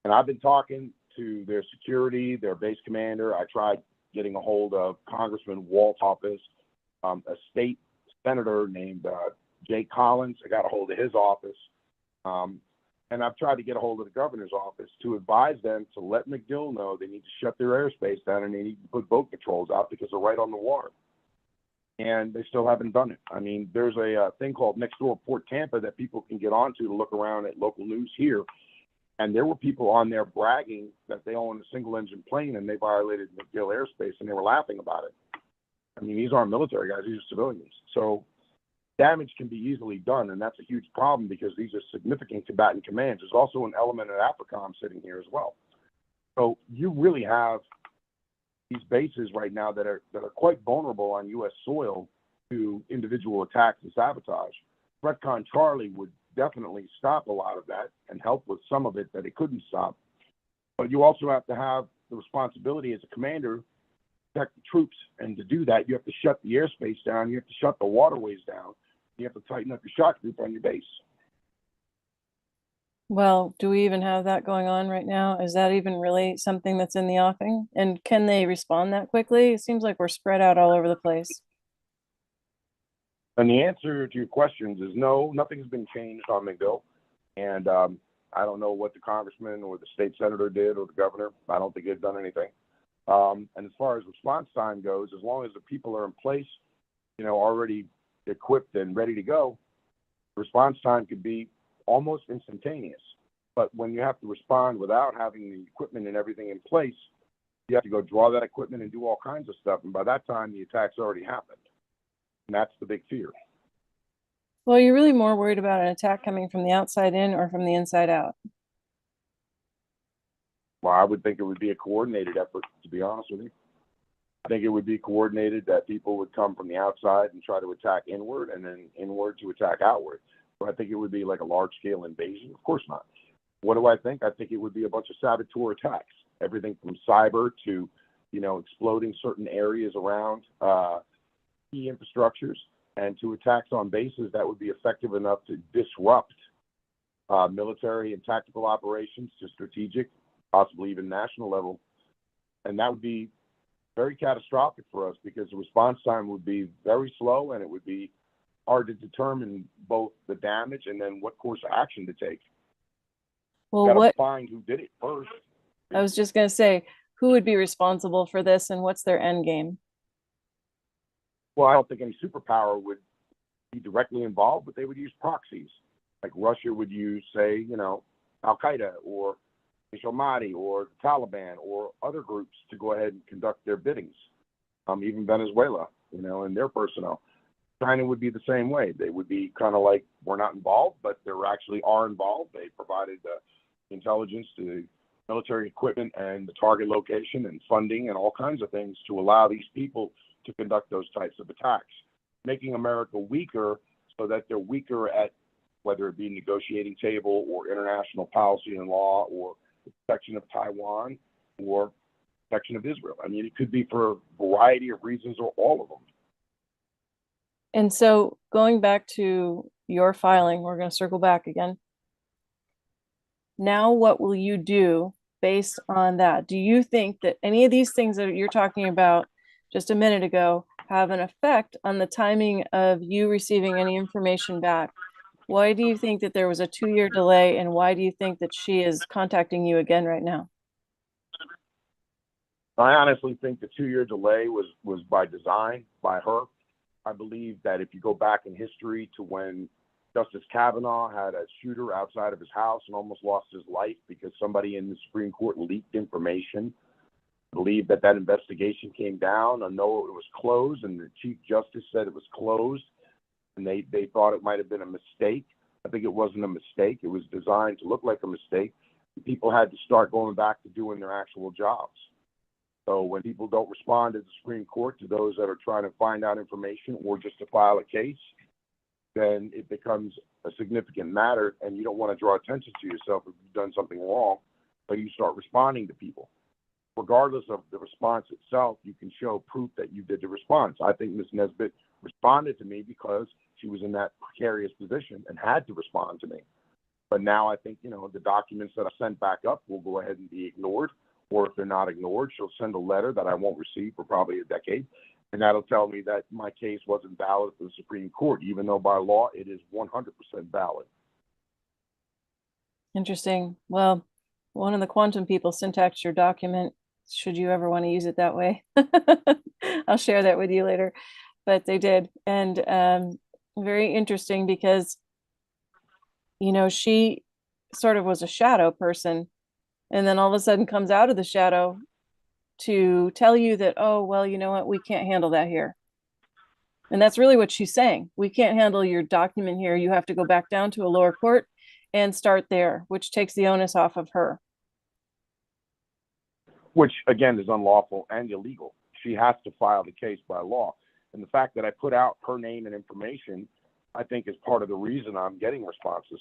And I've been talking to their security, their base commander. I tried getting a hold of Congressman Walt's office, a state senator named Jay Collins. I got a hold of his office. And I've tried to get a hold of the governor's office to advise them to let MacDill know they need to shut their airspace down and they need to put boat patrols out because they're right on the water. And they still haven't done it. I mean, there's a thing called Next Door Port Tampa that people can get onto to look around at local news here. And there were people on there bragging that they own a single-engine plane and they violated MacDill airspace, and they were laughing about it. I mean, these aren't military guys; these are civilians. So damage can be easily done, and that's a huge problem because these are significant combatant commands. There's also an element of AFRICOM sitting here as well. So you really have these bases right now that are quite vulnerable on U.S. soil to individual attacks and sabotage. Threatcon Charlie would definitely stop a lot of that and help with some of it that it couldn't stop. But you also have to have the responsibility as a commander to protect the troops, and to do that, you have to shut the airspace down, you have to shut the waterways down, you have to tighten up your shot group on your base. Well, do we even have that going on right now? Is that even really something that's in the offing? And can they respond that quickly? It seems like we're spread out all over the place. And the answer to your questions is no, nothing's been changed on MacDill. And I don't know what the congressman or the state senator did or the governor. I don't think they've done anything. And as far as response time goes, as long as the people are in place, already equipped and ready to go, response time could be almost instantaneous. But when you have to respond without having the equipment and everything in place, you have to go draw that equipment and do all kinds of stuff. And by that time, the attack's already happened. And that's the big fear. Well, you're really more worried about an attack coming from the outside in or from the inside out. Well, I would think it would be a coordinated effort, to be honest with you. I think it would be coordinated that people would come from the outside and try to attack inward, and then inward to attack outward. So I think it would be like a large-scale invasion. Of course not. What do I think? I think it would be a bunch of saboteur attacks, everything from cyber to, exploding certain areas around key infrastructures, and to attacks on bases that would be effective enough to disrupt military and tactical operations to strategic, possibly even national level. And that would be very catastrophic for us because the response time would be very slow, and it would be hard to determine both the damage and then what course of action to take. Well, Got to find who did it first. I was just going to say, who would be responsible for this and what's their end game? Well, I don't think any superpower would be directly involved, but they would use proxies. Like Russia would use, say, Al-Qaeda or Mahdi or the Taliban or other groups to go ahead and conduct their biddings. Even Venezuela, and their personnel. China would be the same way. They would be kind of like, we're not involved, but they actually are involved. They provided intelligence to the military equipment and the target location and funding and all kinds of things to allow these people to conduct those types of attacks, making America weaker so that they're weaker at whether it be negotiating table or international policy and law or the protection of Taiwan or protection of Israel. I mean, it could be for a variety of reasons or all of them. And so going back to your filing, we're going to circle back again. Now, what will you do based on that? Do you think that any of these things that you're talking about just a minute ago have an effect on the timing of you receiving any information back? Why do you think that there was a 2-year delay, and why do you think that she is contacting you again right now? I honestly think the 2-year delay was by design, by her. I believe that if you go back in history to when Justice Kavanaugh had a shooter outside of his house and almost lost his life because somebody in the Supreme Court leaked information, I believe that investigation came down. I know it was closed, and the Chief Justice said it was closed, and they thought it might have been a mistake. I think it wasn't a mistake. It was designed to look like a mistake. People had to start going back to doing their actual jobs. So when people don't respond to the Supreme Court, to those that are trying to find out information or just to file a case, then it becomes a significant matter, and you don't want to draw attention to yourself if you've done something wrong, but you start responding to people. Regardless of the response itself, you can show proof that you did the response. I think Ms. Nesbitt responded to me because she was in that precarious position and had to respond to me. But now I think, the documents that I sent back up will go ahead and be ignored, or if they're not ignored, she'll send a letter that I won't receive for probably a decade, and that'll tell me that my case wasn't valid for the Supreme Court, even though by law it is 100% valid. Interesting. Well, one of the quantum people syntaxed your document, should you ever want to use it that way. I'll share that with you later, but they did. And very interesting because, she sort of was a shadow person, and then all of a sudden comes out of the shadow to tell you that, oh, well, you know what, we can't handle that here. And that's really what she's saying. We can't handle your document here. You have to go back down to a lower court and start there, which takes the onus off of her. Which, again, is unlawful and illegal. She has to file the case by law. And the fact that I put out her name and information, I think, is part of the reason I'm getting responses.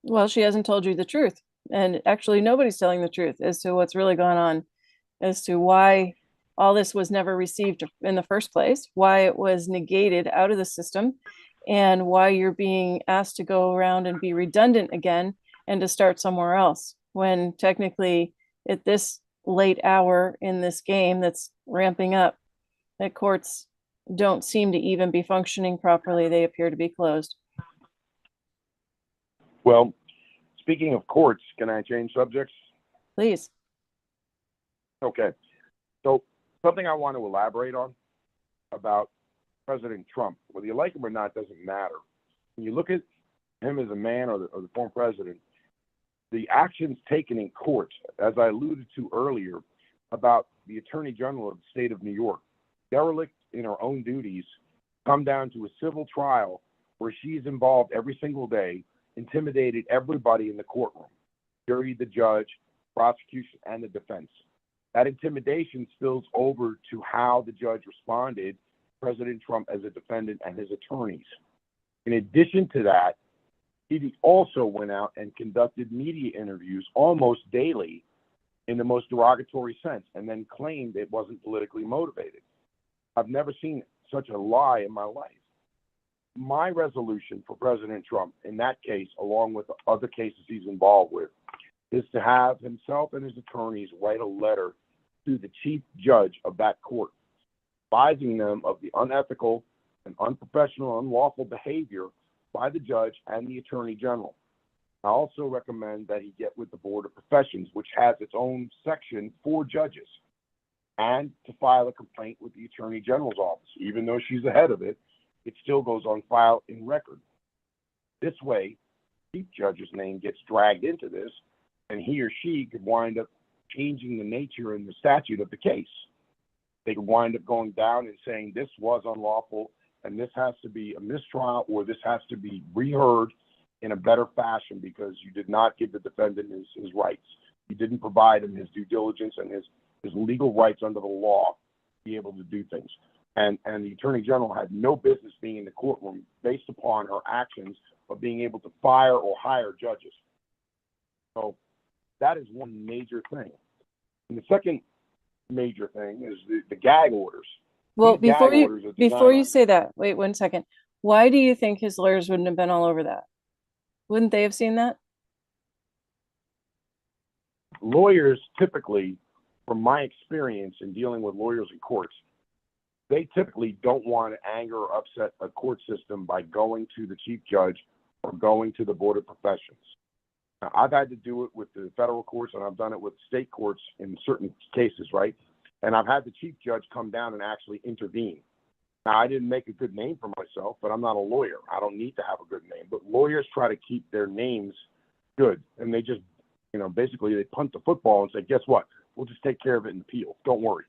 Well, she hasn't told you the truth. And actually, nobody's telling the truth as to what's really going on, as to why all this was never received in the first place, why it was negated out of the system, and why you're being asked to go around and be redundant again and to start somewhere else, when technically at this late hour in this game that's ramping up, that courts don't seem to even be functioning properly. They appear to be closed. Well, speaking of courts, can I change subjects? Please. Okay. So something I want to elaborate on about President Trump, whether you like him or not, doesn't matter. When you look at him as a man or the former president, the actions taken in court, as I alluded to earlier, about the Attorney General of the state of New York, derelict in her own duties, come down to a civil trial where she's involved every single day, intimidated everybody in the courtroom, jury, the judge, prosecution, and the defense. That intimidation spills over to how the judge responded, President Trump as a defendant and his attorneys. In addition to that, he also went out and conducted media interviews almost daily in the most derogatory sense, and then claimed it wasn't politically motivated. I've never seen such a lie in my life. My resolution for President Trump in that case, along with the other cases he's involved with, is to have himself and his attorneys write a letter to the chief judge of that court, advising them of the unethical and unprofessional, unlawful behavior by the judge and the attorney general. I also recommend that he get with the Board of Professions, which has its own section for judges, and to file a complaint with the attorney general's office. Even though she's the head of it, it still goes on file in record. This way, the chief judge's name gets dragged into this, and he or she could wind up changing the nature and the statute of the case. They could wind up going down and saying this was unlawful, and this has to be a mistrial, or this has to be reheard in a better fashion because you did not give the defendant his rights. You didn't provide him his due diligence and his legal rights under the law to be able to do things. And the Attorney General had no business being in the courtroom based upon her actions of being able to fire or hire judges. So that is one major thing. And the second major thing is the gag orders. Well, before you say that, wait 1 second. Why do you think his lawyers wouldn't have been all over that? Wouldn't they have seen that? Lawyers typically, from my experience in dealing with lawyers in courts, they typically don't want to anger or upset a court system by going to the chief judge or going to the Board of Professions. Now, I've had to do it with the federal courts, and I've done it with state courts in certain cases, right? And I've had the chief judge come down and actually intervene. Now, I didn't make a good name for myself, but I'm not a lawyer. I don't need to have a good name. But lawyers try to keep their names good, and they just, basically they punt the football and say, guess what? we'll just take care of it in appeal. Don't worry.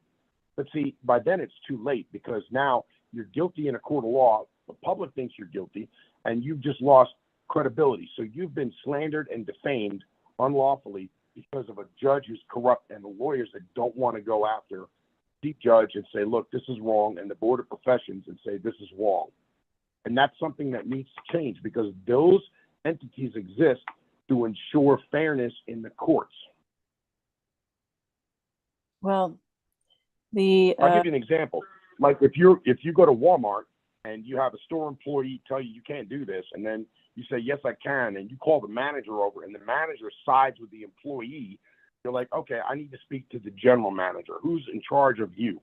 But see, by then it's too late, because now you're guilty in a court of law. The public thinks you're guilty, and you've just lost credibility. So you've been slandered and defamed unlawfully because of a judge who's corrupt and the lawyers that don't want to go after the chief judge and say, look, this is wrong, and the board of professions and say this is wrong. And that's something that needs to change, because those entities exist to ensure fairness in the courts. Well, I'll give you an example. Like if you go to Walmart and you have a store employee tell you can't do this, and then you say, yes, I can, and you call the manager over, and the manager sides with the employee, you're like, okay, I need to speak to the general manager. Who's in charge of you?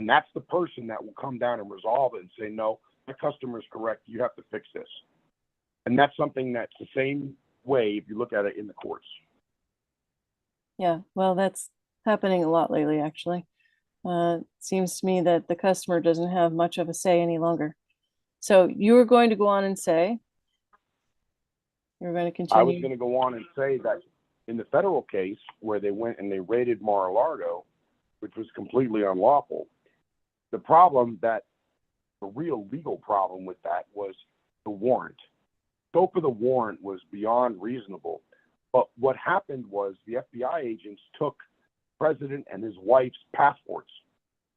And that's the person that will come down and resolve it and say, no, the customer is correct. You have to fix this. And that's something that's the same way if you look at it in the courts. yeah, well, that's happening a lot lately, actually. Seems to me that the customer doesn't have much of a say any longer. So you were going to go on and say, you were going to continue. I was going to go on and say that in the federal case where they went and they raided Mar-a-Lago, which was completely unlawful, the real legal problem with that was the warrant. Scope of the warrant was beyond reasonable. But what happened was the FBI agents took the president and his wife's passports.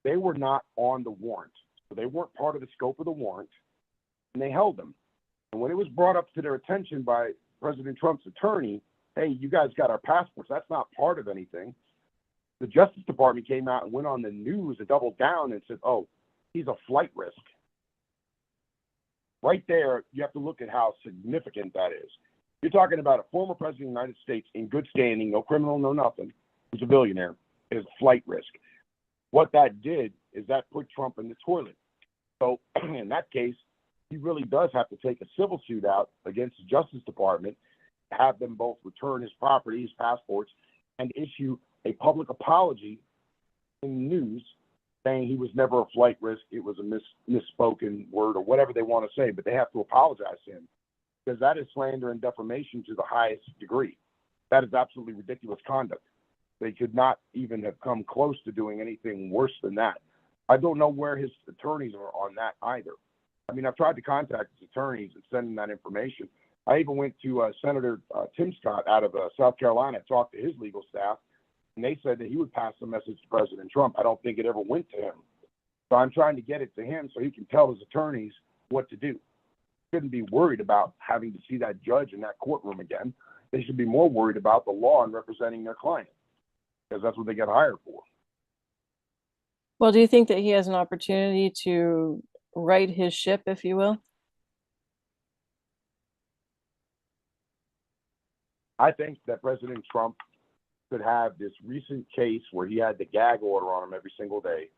They were not on the warrant. So they weren't part of the scope of the warrant, and they held them. And when it was brought up to their attention by President Trump's attorney, hey, you guys got our passports, that's not part of anything, the Justice Department came out and went on the news and doubled down and said, oh, he's a flight risk. Right there, you have to look at how significant that is. You're talking about a former president of the United States in good standing, no criminal, no nothing, who's a billionaire, is a flight risk. What that did is that put Trump in the toilet. So in that case, he really does have to take a civil suit out against the Justice Department, have them both return his property, his passports, and issue a public apology in the news saying he was never a flight risk, it was a misspoken word or whatever they want to say, but they have to apologize to him, because that is slander and defamation to the highest degree. That is absolutely ridiculous conduct. They could not even have come close to doing anything worse than that. I don't know where his attorneys are on that either. I mean, I've tried to contact his attorneys and send them that information. I even went to Senator Tim Scott out of South Carolina, talked to his legal staff, and they said that he would pass the message to President Trump. I don't think it ever went to him. So I'm trying to get it to him so he can tell his attorneys what to do. They shouldn't be worried about having to see that judge in that courtroom again. They should be more worried about the law and representing their client, because that's what they get hired for. Well, do you think that he has an opportunity to right his ship, if you will? I think that President Trump could have this recent case where he had the gag order on him every single day,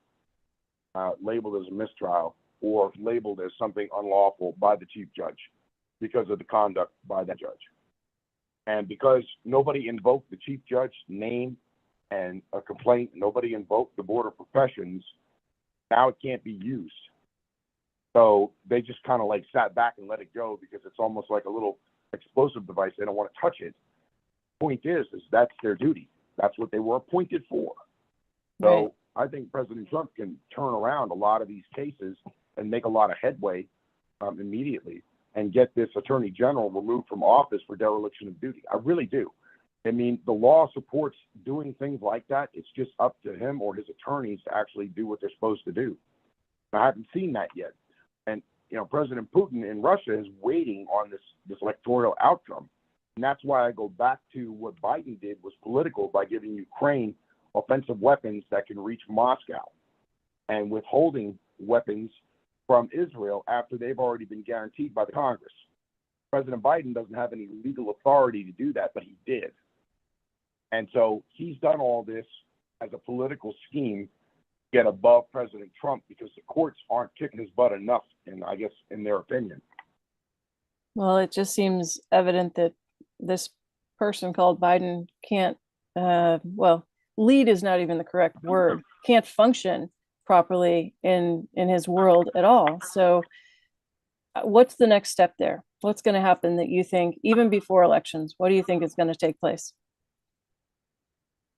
labeled as a mistrial or labeled as something unlawful by the chief judge because of the conduct by that judge. And because nobody invoked the chief judge's name and a complaint, nobody invoked the board of professions, now it can't be used. So they just kind of like sat back and let it go because it's almost like a little explosive device. They don't want to touch it. Point is that's their duty. That's what they were appointed for. So Right. I think President Trump can turn around a lot of these cases and make a lot of headway immediately and get this attorney general removed from office for dereliction of duty. I really do. I mean, the law supports doing things like that. It's just up to him or his attorneys to actually do what they're supposed to do. I haven't seen that yet. And, President Putin in Russia is waiting on this electoral outcome. And that's why I go back to what Biden did was political by giving Ukraine offensive weapons that can reach Moscow and withholding weapons from Israel after they've already been guaranteed by the Congress. President Biden doesn't have any legal authority to do that, but he did. And so he's done all this as a political scheme to get above President Trump because the courts aren't kicking his butt enough, in their opinion. Well, it just seems evident that this person called Biden can't, lead is not even the correct word, can't function properly in his world at all. So what's the next step there? What's going to happen that you think, even before elections, what do you think is going to take place?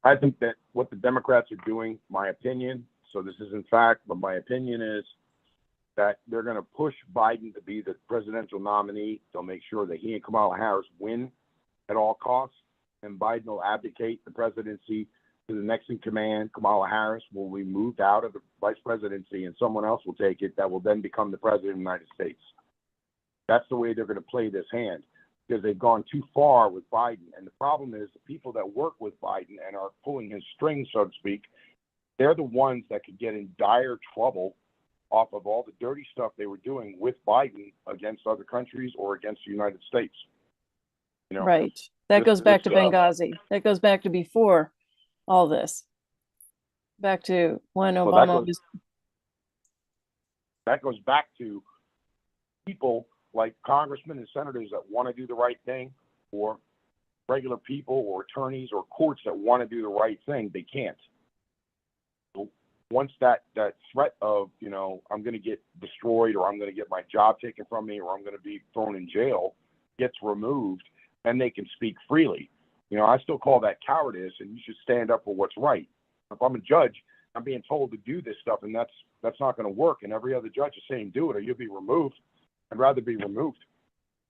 I think that what the Democrats are doing, my opinion, so this isn't fact, but my opinion is that they're going to push Biden to be the presidential nominee. They'll make sure that he and Kamala Harris win at all costs, and Biden will abdicate the presidency to the next in command. Kamala Harris will be moved out of the vice presidency, and someone else will take it that will then become the president of the United States. That's the way they're going to play this hand, because they've gone too far with Biden. And the problem is the people that work with Biden and are pulling his strings, so to speak, they're the ones that could get in dire trouble off of all the dirty stuff they were doing with Biden against other countries or against the United States. You know, Right. That goes back to this, Benghazi. That goes back to before all this. Back to when well, Obama was. that goes back to people like congressmen and senators that want to do the right thing, or regular people or attorneys or courts that want to do the right thing. They can't. Once that threat of, you know, I'm going to get destroyed, or I'm going to get my job taken from me, or I'm going to be thrown in jail gets removed, and they can speak freely. You know, I still call that cowardice, and you should stand up for what's right. If I'm a judge, I'm being told to do this stuff, and that's not going to work, and every other judge is saying do it or you'll be removed. I'd rather be removed.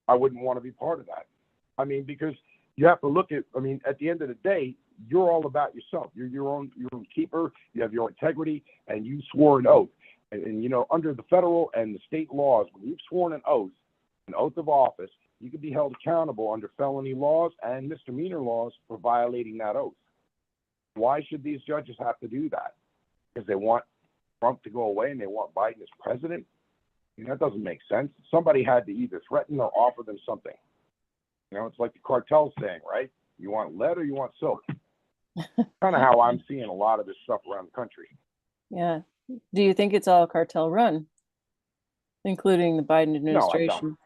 I wouldn't want to be part of that. I mean, because you have to look at, I mean, at the end of the day, you're all about yourself. You're your own keeper. You have your integrity, and you swore an oath. And, you know, under the federal and the state laws, when you've sworn an oath of office, you can be held accountable under felony laws and misdemeanor laws for violating that oath. Why should these judges have to do that? Because they want Trump to go away and they want Biden as president? I mean, that doesn't make sense. Somebody had to either threaten or offer them something. You know, it's like the cartel saying, right? You want lead or you want silk? Kind of how I'm seeing a lot of this stuff around the country. Yeah. Do you think it's all cartel run, including the Biden administration?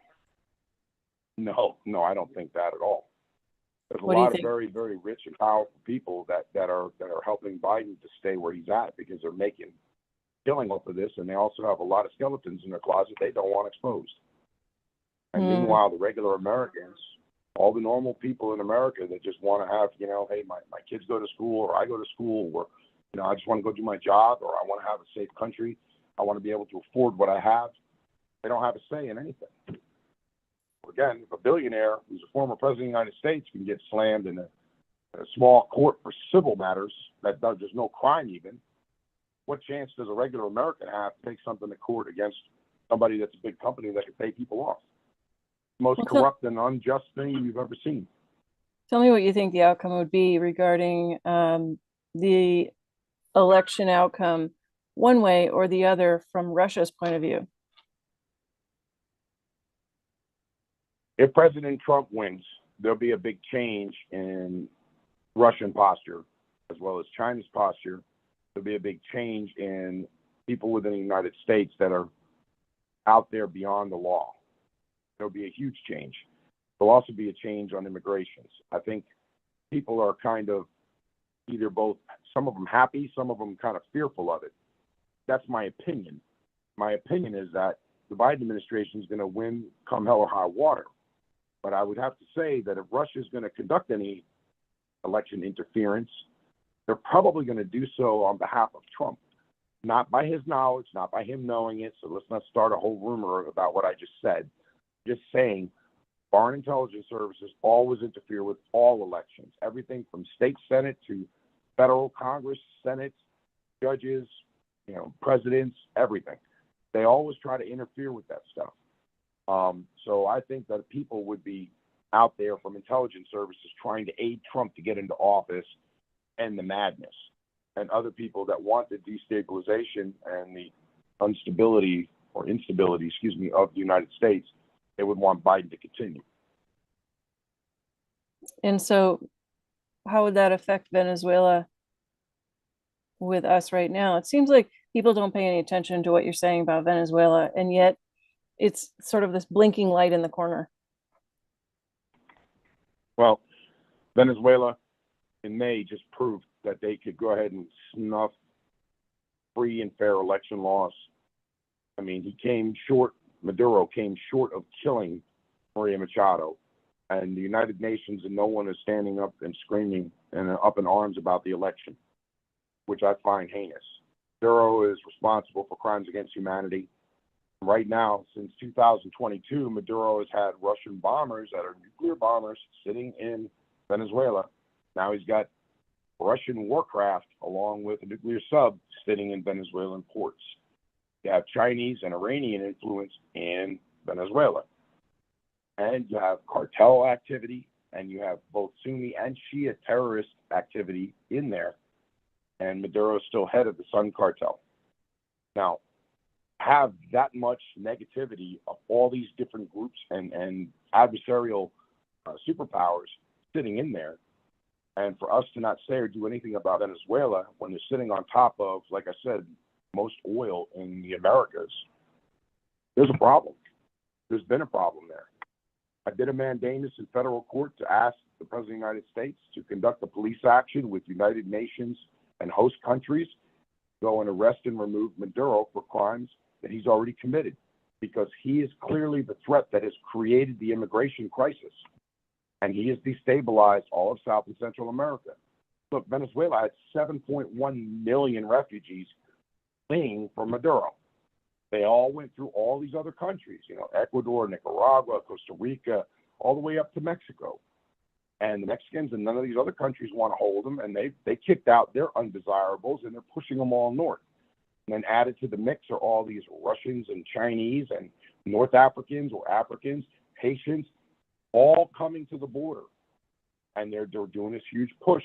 No, I don't think that at all. There's a What do you lot of think? very, very rich and powerful people that are helping Biden to stay where he's at, because they're making killing off of this, and they also have a lot of skeletons in their closet they don't want exposed. And meanwhile, the regular Americans, all the normal people in America that just want to have, you know, hey, my kids go to school, or I go to school, or, you know, I just want to go do my job, or I want to have a safe country. I want to be able to afford what I have. They don't have a say in anything. Again, if a billionaire who's a former president of the United States can get slammed in a small court for civil matters, there's no crime even, what chance does a regular American have to take something to court against somebody that's a big company that can pay people off? Most corrupt and unjust thing you've ever seen. Tell me what you think the outcome would be regarding the election outcome, one way or the other, from Russia's point of view. If President Trump wins, there'll be a big change in Russian posture as well as China's posture. There'll be a big change in people within the United States that are out there beyond the law. There'll be a huge change. There'll also be a change on immigrations. I think people are kind of either both, some of them happy, some of them kind of fearful of it. That's my opinion. My opinion is that the Biden administration is going to win come hell or high water. But I would have to say that if Russia is going to conduct any election interference, they're probably going to do so on behalf of Trump, not by his knowledge, not by him knowing it. So let's not start a whole rumor about what I just said. Just saying, foreign intelligence services always interfere with all elections, everything from state Senate to federal Congress, Senate, judges, you know, presidents, everything. They always try to interfere with that stuff. So I think that people would be out there from intelligence services trying to aid Trump to get into office and the madness, and other people that want the destabilization and the instability of the United States, they would want Biden to continue. And so how would that affect Venezuela with us right now? It seems like people don't pay any attention to what you're saying about Venezuela, and yet it's sort of this blinking light in the corner. Well, Venezuela in May just proved that they could go ahead and snuff free and fair election laws. I mean, Maduro came short of killing Maria Machado. and the United Nations, and no one is standing up and screaming and up in arms about the election, which I find heinous. Maduro is responsible for crimes against humanity. Right now, since 2022, Maduro has had Russian bombers that are nuclear bombers sitting in Venezuela. Now he's got Russian warcraft along with a nuclear sub sitting in Venezuelan ports. You have Chinese and Iranian influence in Venezuela. And you have cartel activity, and you have both Sunni and Shia terrorist activity in there. And Maduro is still head of the Sun cartel. Now, have that much negativity of all these different groups and adversarial superpowers sitting in there, and for us to not say or do anything about Venezuela when they're sitting on top of, like I said, most oil in the Americas, there's a problem. There's been a problem there. I did a mandamus in federal court to ask the President of the United States to conduct a police action with United Nations and host countries, go and arrest and remove Maduro for crimes that he's already committed, because he is clearly the threat that has created the immigration crisis. And he has destabilized all of South and Central America. Look, Venezuela had 7.1 million refugees fleeing from Maduro. They all went through all these other countries, Ecuador, Nicaragua, Costa Rica, all the way up to Mexico. And the Mexicans and none of these other countries want to hold them, and they kicked out their undesirables, and they're pushing them all north. And then added to the mix are all these Russians and Chinese and North Africans or Africans, Haitians, all coming to the border. And they're doing this huge push.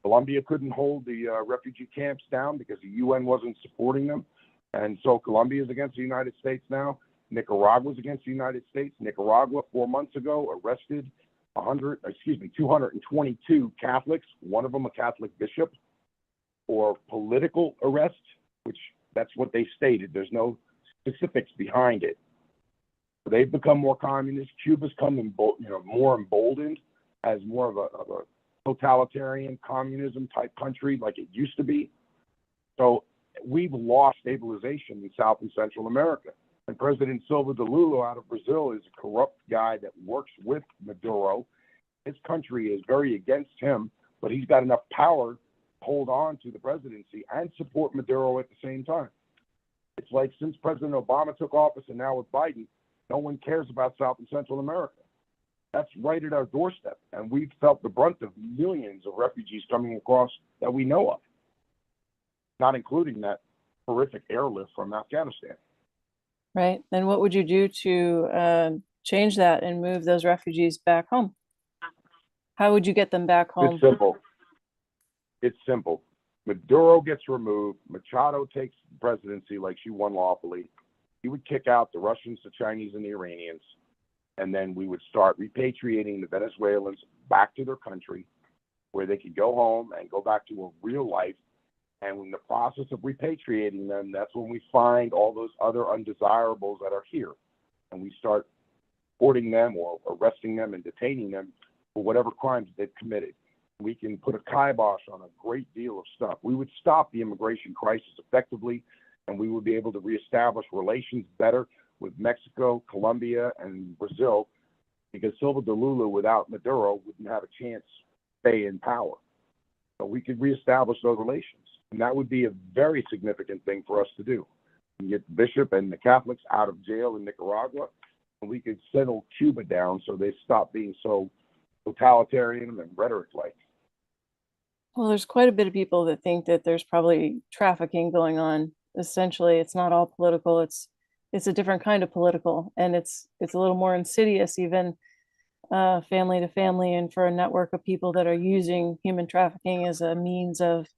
Colombia couldn't hold the refugee camps down because the UN wasn't supporting them. And so Colombia is against the United States now. Nicaragua is against the United States. Nicaragua 4 months ago arrested 222 Catholics, one of them a Catholic bishop, for political arrest, which that's what they stated. There's no specifics behind it. They've become more communist. Cuba's come more emboldened as more of a totalitarian communism type country like it used to be. So we've lost stabilization in South and Central America. And President Silva de Lula out of Brazil is a corrupt guy that works with Maduro. His country is very against him, but he's got enough power to hold on to the presidency and support Maduro at the same time. It's like since President Obama took office and now with Biden, no one cares about South and Central America. That's right at our doorstep. And we've felt the brunt of millions of refugees coming across that we know of, not including that horrific airlift from Afghanistan. Right. And what would you do to change that and move those refugees back home? How would you get them back home? It's simple. Maduro gets removed. Machado takes the presidency like she won lawfully. He would kick out the Russians, the Chinese, and the Iranians. And then we would start repatriating the Venezuelans back to their country where they could go home and go back to a real life. And in the process of repatriating them, that's when we find all those other undesirables that are here. And we start deporting them or arresting them and detaining them for whatever crimes they've committed. We can put a kibosh on a great deal of stuff. We would stop the immigration crisis effectively, and we would be able to reestablish relations better with Mexico, Colombia, and Brazil, because Silva de Lula without Maduro wouldn't have a chance to stay in power. So we could reestablish those relations. And that would be a very significant thing for us to do. And get the bishop and the Catholics out of jail in Nicaragua, and we could settle Cuba down so they stop being so totalitarian and rhetoric-like. Well, there's quite a bit of people that think that there's probably trafficking going on. Essentially, it's not all political. It's a different kind of political, and it's a little more insidious, even family to family, and for a network of people that are using human trafficking as a means of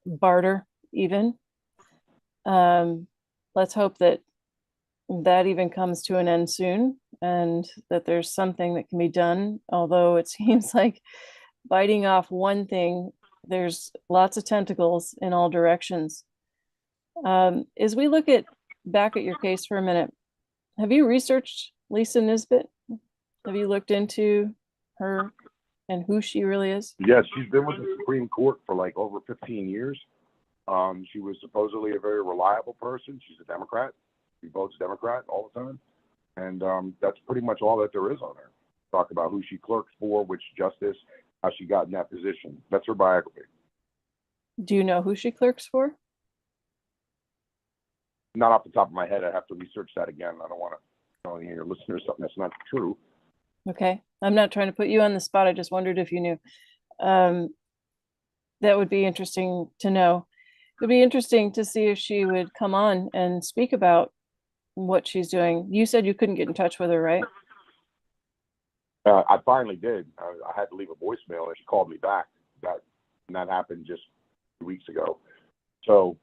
barter, even. Let's hope that even comes to an end soon, and that there's something that can be done. Although it seems like biting off one thing, there's lots of tentacles in all directions. As we look back at your case for a minute, have you researched Lisa Nisbet? Have you looked into her and who she really is? Yes, she's been with the Supreme Court for like over 15 years. She was supposedly a very reliable person. She's a Democrat. She votes Democrat all the time. And that's pretty much all that there is on her. talk about who she clerked for, which justice, how she got in that position. That's her biography. Do you know who she clerks for? Not off the top of my head. I have to research that again. I don't want to tell any of your listeners something that's not true. Okay. I'm not trying to put you on the spot. I just wondered if you knew. That would be interesting to know. It would be interesting to see if she would come on and speak about what she's doing. You said you couldn't get in touch with her, right? I finally did. I had to leave a voicemail, and she called me back. And that happened just 2 weeks ago. So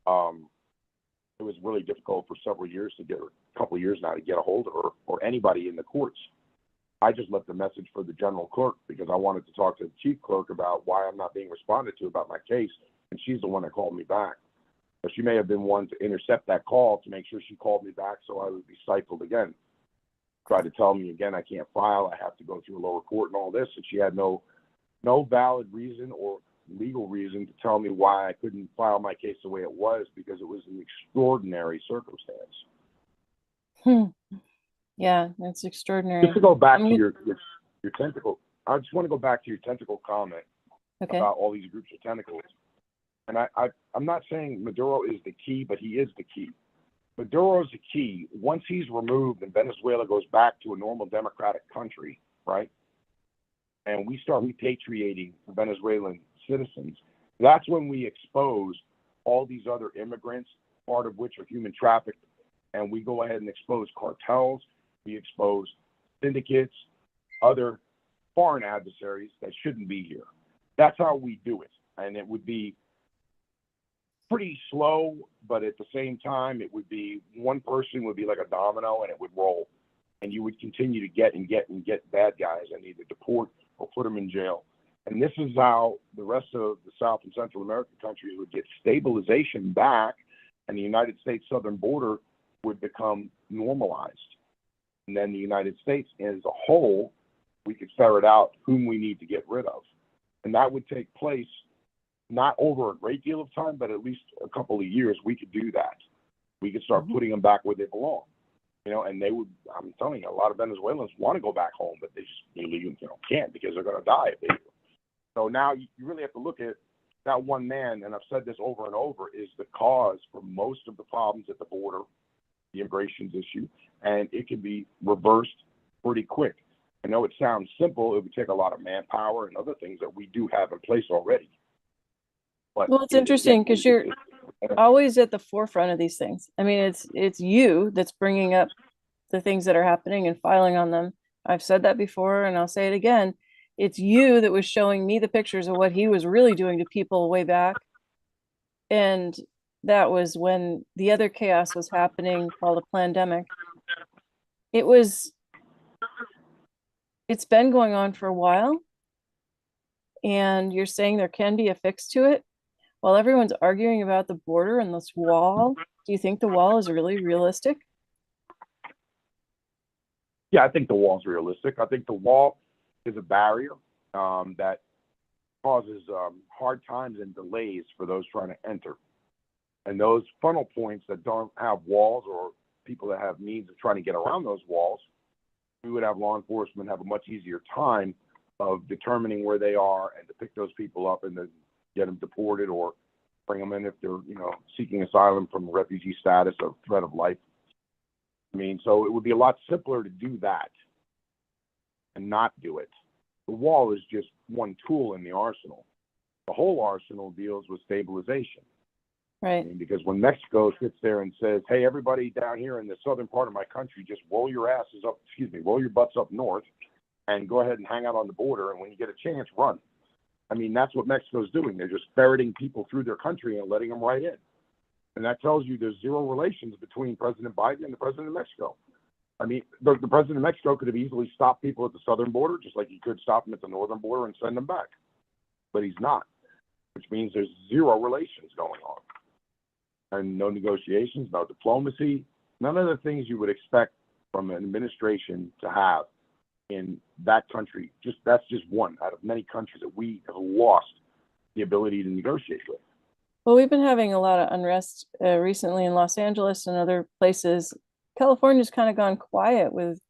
it was really difficult for several years to get her, a couple of years now, to get a hold of her or anybody in the courts. I just left a message for the general clerk because I wanted to talk to the chief clerk about why I'm not being responded to about my case, and she's the one that called me back. So she may have been one to intercept that call to make sure she called me back so I would be stifled again. Tried to tell me again I can't file, I have to go through a lower court and all this, and she had no valid reason or legal reason to tell me why I couldn't file my case the way it was, because it was an extraordinary circumstance. Yeah, that's extraordinary. Just to go back to your tentacle, I just want to go back to your tentacle comment about all these groups of tentacles. And I'm not saying Maduro is the key, but he is the key. Maduro is the key. Once he's removed and Venezuela goes back to a normal democratic country, right? And we start repatriating Venezuelan citizens, that's when we expose all these other immigrants, part of which are human trafficked, and we go ahead and expose cartels, we expose syndicates, other foreign adversaries that shouldn't be here. That's how we do it. And it would be pretty slow, but at the same time, it would be one person would be like a domino and it would roll. And you would continue to get bad guys and either deport or put them in jail. And this is how the rest of the South and Central American countries would get stabilization back, and the United States southern border would become normalized. And then the United States as a whole, we could ferret out whom we need to get rid of. And that would take place not over a great deal of time, but at least a couple of years. We could do that. We could start putting them back where they belong. And they would, I'm telling you, a lot of Venezuelans want to go back home, but they just really, can't, because they're going to die if they do. So now you really have to look at that one man, and I've said this over and over, is the cause for most of the problems at the border, the immigration issue, and it can be reversed pretty quick. I know it sounds simple. It would take a lot of manpower and other things that we do have in place already. But well, it's interesting because you're always at the forefront of these things. I mean, it's you that's bringing up the things that are happening and filing on them. I've said that before, and I'll say it again. It's you that was showing me the pictures of what he was really doing to people way back. And that was when the other chaos was happening, called a pandemic. It's been going on for a while. And you're saying there can be a fix to it? While everyone's arguing about the border and this wall, do you think the wall is really realistic? Yeah, I think the wall's realistic. I think the wall is a barrier that causes hard times and delays for those trying to enter. And those funnel points that don't have walls, or people that have means of trying to get around those walls, we would have law enforcement have a much easier time of determining where they are and to pick those people up and then get them deported or bring them in if they're, seeking asylum from refugee status or threat of life. I mean, so it would be a lot simpler to do that and not do it. The wall is just one tool in the arsenal. The whole arsenal deals with stabilization. Right. I mean, because when Mexico sits there and says, hey, everybody down here in the southern part of my country, just roll your butts up north and go ahead and hang out on the border. And when you get a chance, run. I mean, that's what Mexico's doing. They're just ferreting people through their country and letting them right in. And that tells you there's zero relations between President Biden and the president of Mexico. I mean, the president of Mexico could have easily stopped people at the southern border, just like he could stop them at the northern border and send them back. But he's not, which means there's zero relations going on. And no negotiations, no diplomacy, none of the things you would expect from an administration to have in that country. That's just one out of many countries that we have lost the ability to negotiate with. Well, we've been having a lot of unrest recently in Los Angeles and other places. California's kind of gone quiet with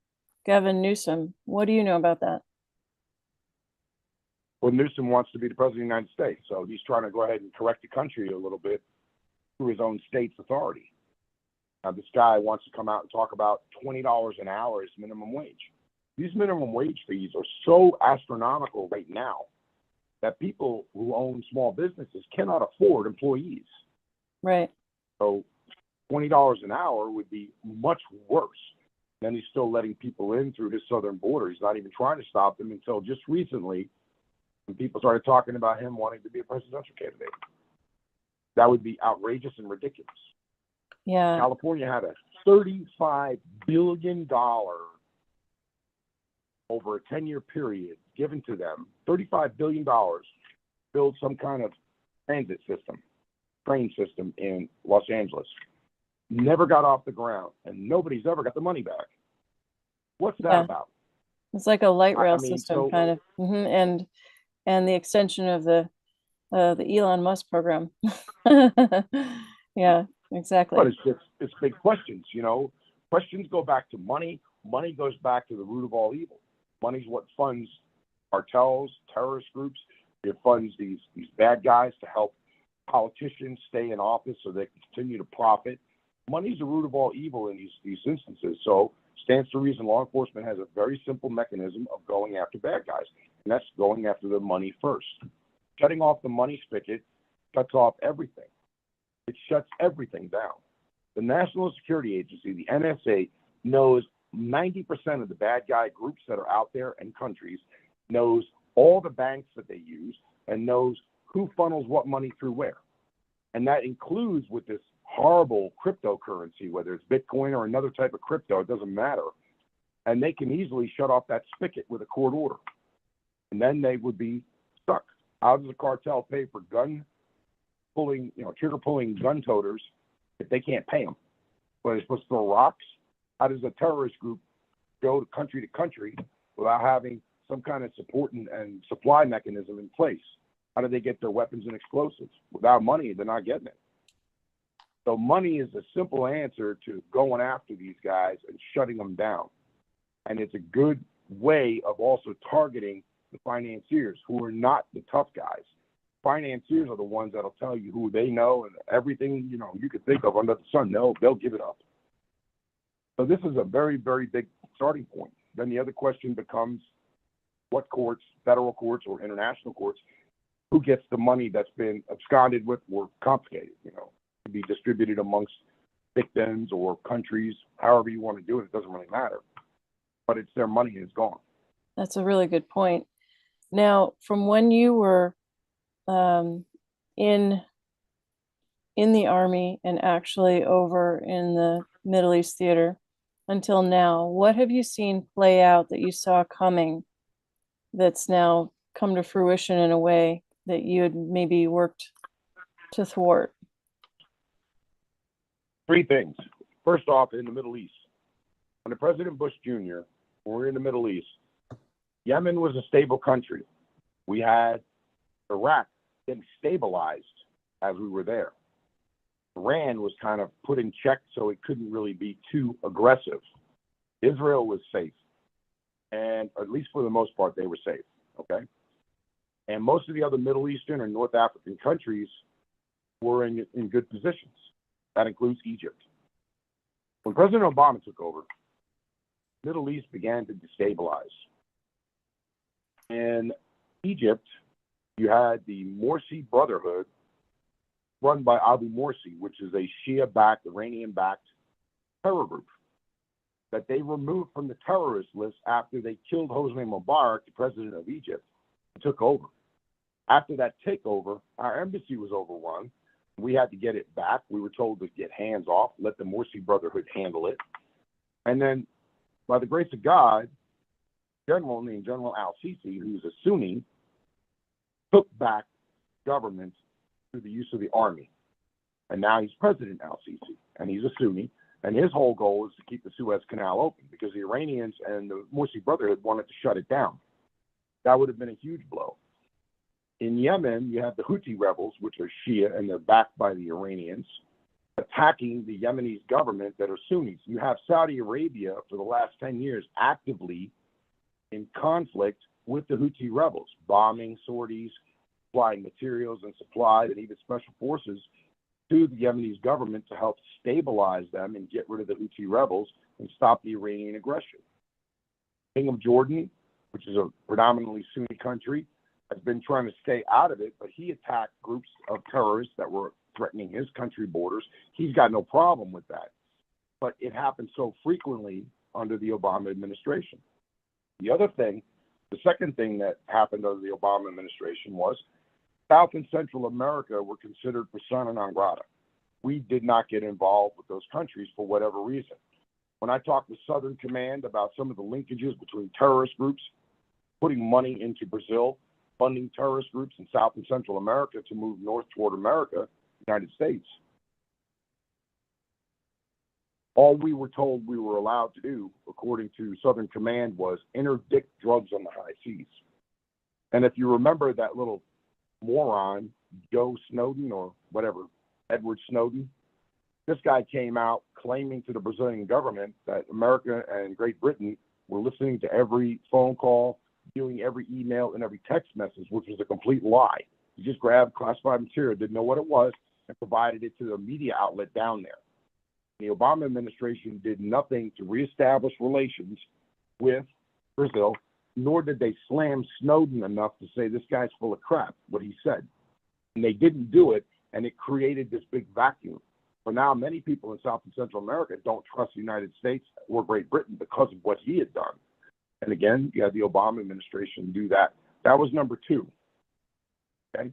Gavin Newsom. What do you know about that? Well, Newsom wants to be the president of the United States, so he's trying to go ahead and correct the country a little bit through his own state's authority. This guy wants to come out and talk about $20 an hour as minimum wage. These minimum wage fees are so astronomical right now that people who own small businesses cannot afford employees. Right. So $20 an hour would be much worse. Then he's still letting people in through his southern border. He's not even trying to stop them until just recently when people started talking about him wanting to be a presidential candidate. That would be outrageous and ridiculous. Yeah. California had a $35 billion over a 10-year period given to them, $35 billion, build some kind of transit system, train system in Los Angeles. Never got off the ground, and nobody's ever got the money back. What's that about? It's like a light rail system, so, kind of, and the extension of the Elon Musk program. Yeah, exactly. But it's big questions, you know. Questions go back to money. Money goes back to the root of all evil. Money's what funds cartels, terrorist groups. It funds these bad guys to help politicians stay in office so they can continue to profit. Money's the root of all evil in these instances. So stands to reason law enforcement has a very simple mechanism of going after bad guys, and that's going after the money first. Shutting off the money spigot cuts off everything. It shuts everything down. The National Security Agency, the NSA, knows 90% of the bad guy groups that are out there and countries, knows all the banks that they use, and knows who funnels what money through where. And that includes with this horrible cryptocurrency, whether it's Bitcoin or another type of crypto, it doesn't matter. And they can easily shut off that spigot with a court order. And then they would be stuck. How does the cartel pay for trigger pulling gun toters if they can't pay them? Well, they're supposed to throw rocks? How does a terrorist group go to country without having some kind of support and supply mechanism in place? How do they get their weapons and explosives? Without money, they're not getting it. So money is a simple answer to going after these guys and shutting them down. And it's a good way of also targeting the financiers who are not the tough guys. Financiers are the ones that'll tell you who they know and everything, you could think of under the sun. They'll give it up. So this is a very, very big starting point. Then the other question becomes what courts, federal courts or international courts, who gets the money that's been absconded with or confiscated, to be distributed amongst victims or countries, however you want to do it. It doesn't really matter. But it's their money and it's gone. That's a really good point. Now, from when you were in the Army and actually over in the Middle East theater until now, what have you seen play out that you saw coming that's now come to fruition in a way that you had maybe worked to thwart? Three things. First off, in the Middle East, under President Bush Jr., when we were in the Middle East, Yemen was a stable country. We had Iraq getting stabilized as we were there. Iran was kind of put in check so it couldn't really be too aggressive. Israel was safe. And at least for the most part, they were safe. Okay. And most of the other Middle Eastern and North African countries were in good positions. That includes Egypt. When President Obama took over, the Middle East began to destabilize. In Egypt, you had the Morsi Brotherhood run by Abu Morsi, which is a Shia-backed, Iranian-backed terror group that they removed from the terrorist list after they killed Hosni Mubarak, the president of Egypt, and took over. After that takeover, our embassy was overrun. We had to get it back. We were told to get hands off, let the Morsi Brotherhood handle it. And then, by the grace of God, General named General al-Sisi, who's a Sunni, took back government through the use of the army. And now he's President al-Sisi, and he's a Sunni. And his whole goal is to keep the Suez Canal open because the Iranians and the Morsi Brotherhood wanted to shut it down. That would have been a huge blow. In Yemen, you have the Houthi rebels, which are Shia, and they're backed by the Iranians. attacking the Yemeni government that are Sunnis. You have Saudi Arabia for the last 10 years actively in conflict with the Houthi rebels, bombing sorties, supplying materials and supplies and even special forces to the Yemeni government to help stabilize them and get rid of the Houthi rebels and stop the Iranian aggression. King of Jordan, which is a predominantly Sunni country, has been trying to stay out of it, but he attacked groups of terrorists that were threatening his country borders. He's got no problem with that. But it happened so frequently under the Obama administration. The second thing that happened under the Obama administration was South and Central America were considered persona non grata. We did not get involved with those countries for whatever reason. When I talked with Southern Command about some of the linkages between terrorist groups, putting money into Brazil, funding terrorist groups in South and Central America to move north toward America, United States, all we were told we were allowed to do, according to Southern Command, was interdict drugs on the high seas. And if you remember that little moron, Joe Snowden or whatever, Edward Snowden, this guy came out claiming to the Brazilian government that America and Great Britain were listening to every phone call, viewing every email and every text message, which was a complete lie. He just grabbed classified material, didn't know what it was, and provided it to the media outlet down there. The Obama administration did nothing to reestablish relations with Brazil, nor did they slam Snowden enough to say this guy's full of crap, what he said. And they didn't do it, and it created this big vacuum. So now many people in South and Central America don't trust the United States or Great Britain because of what he had done. And again, you had the Obama administration do that. That was number two. Okay.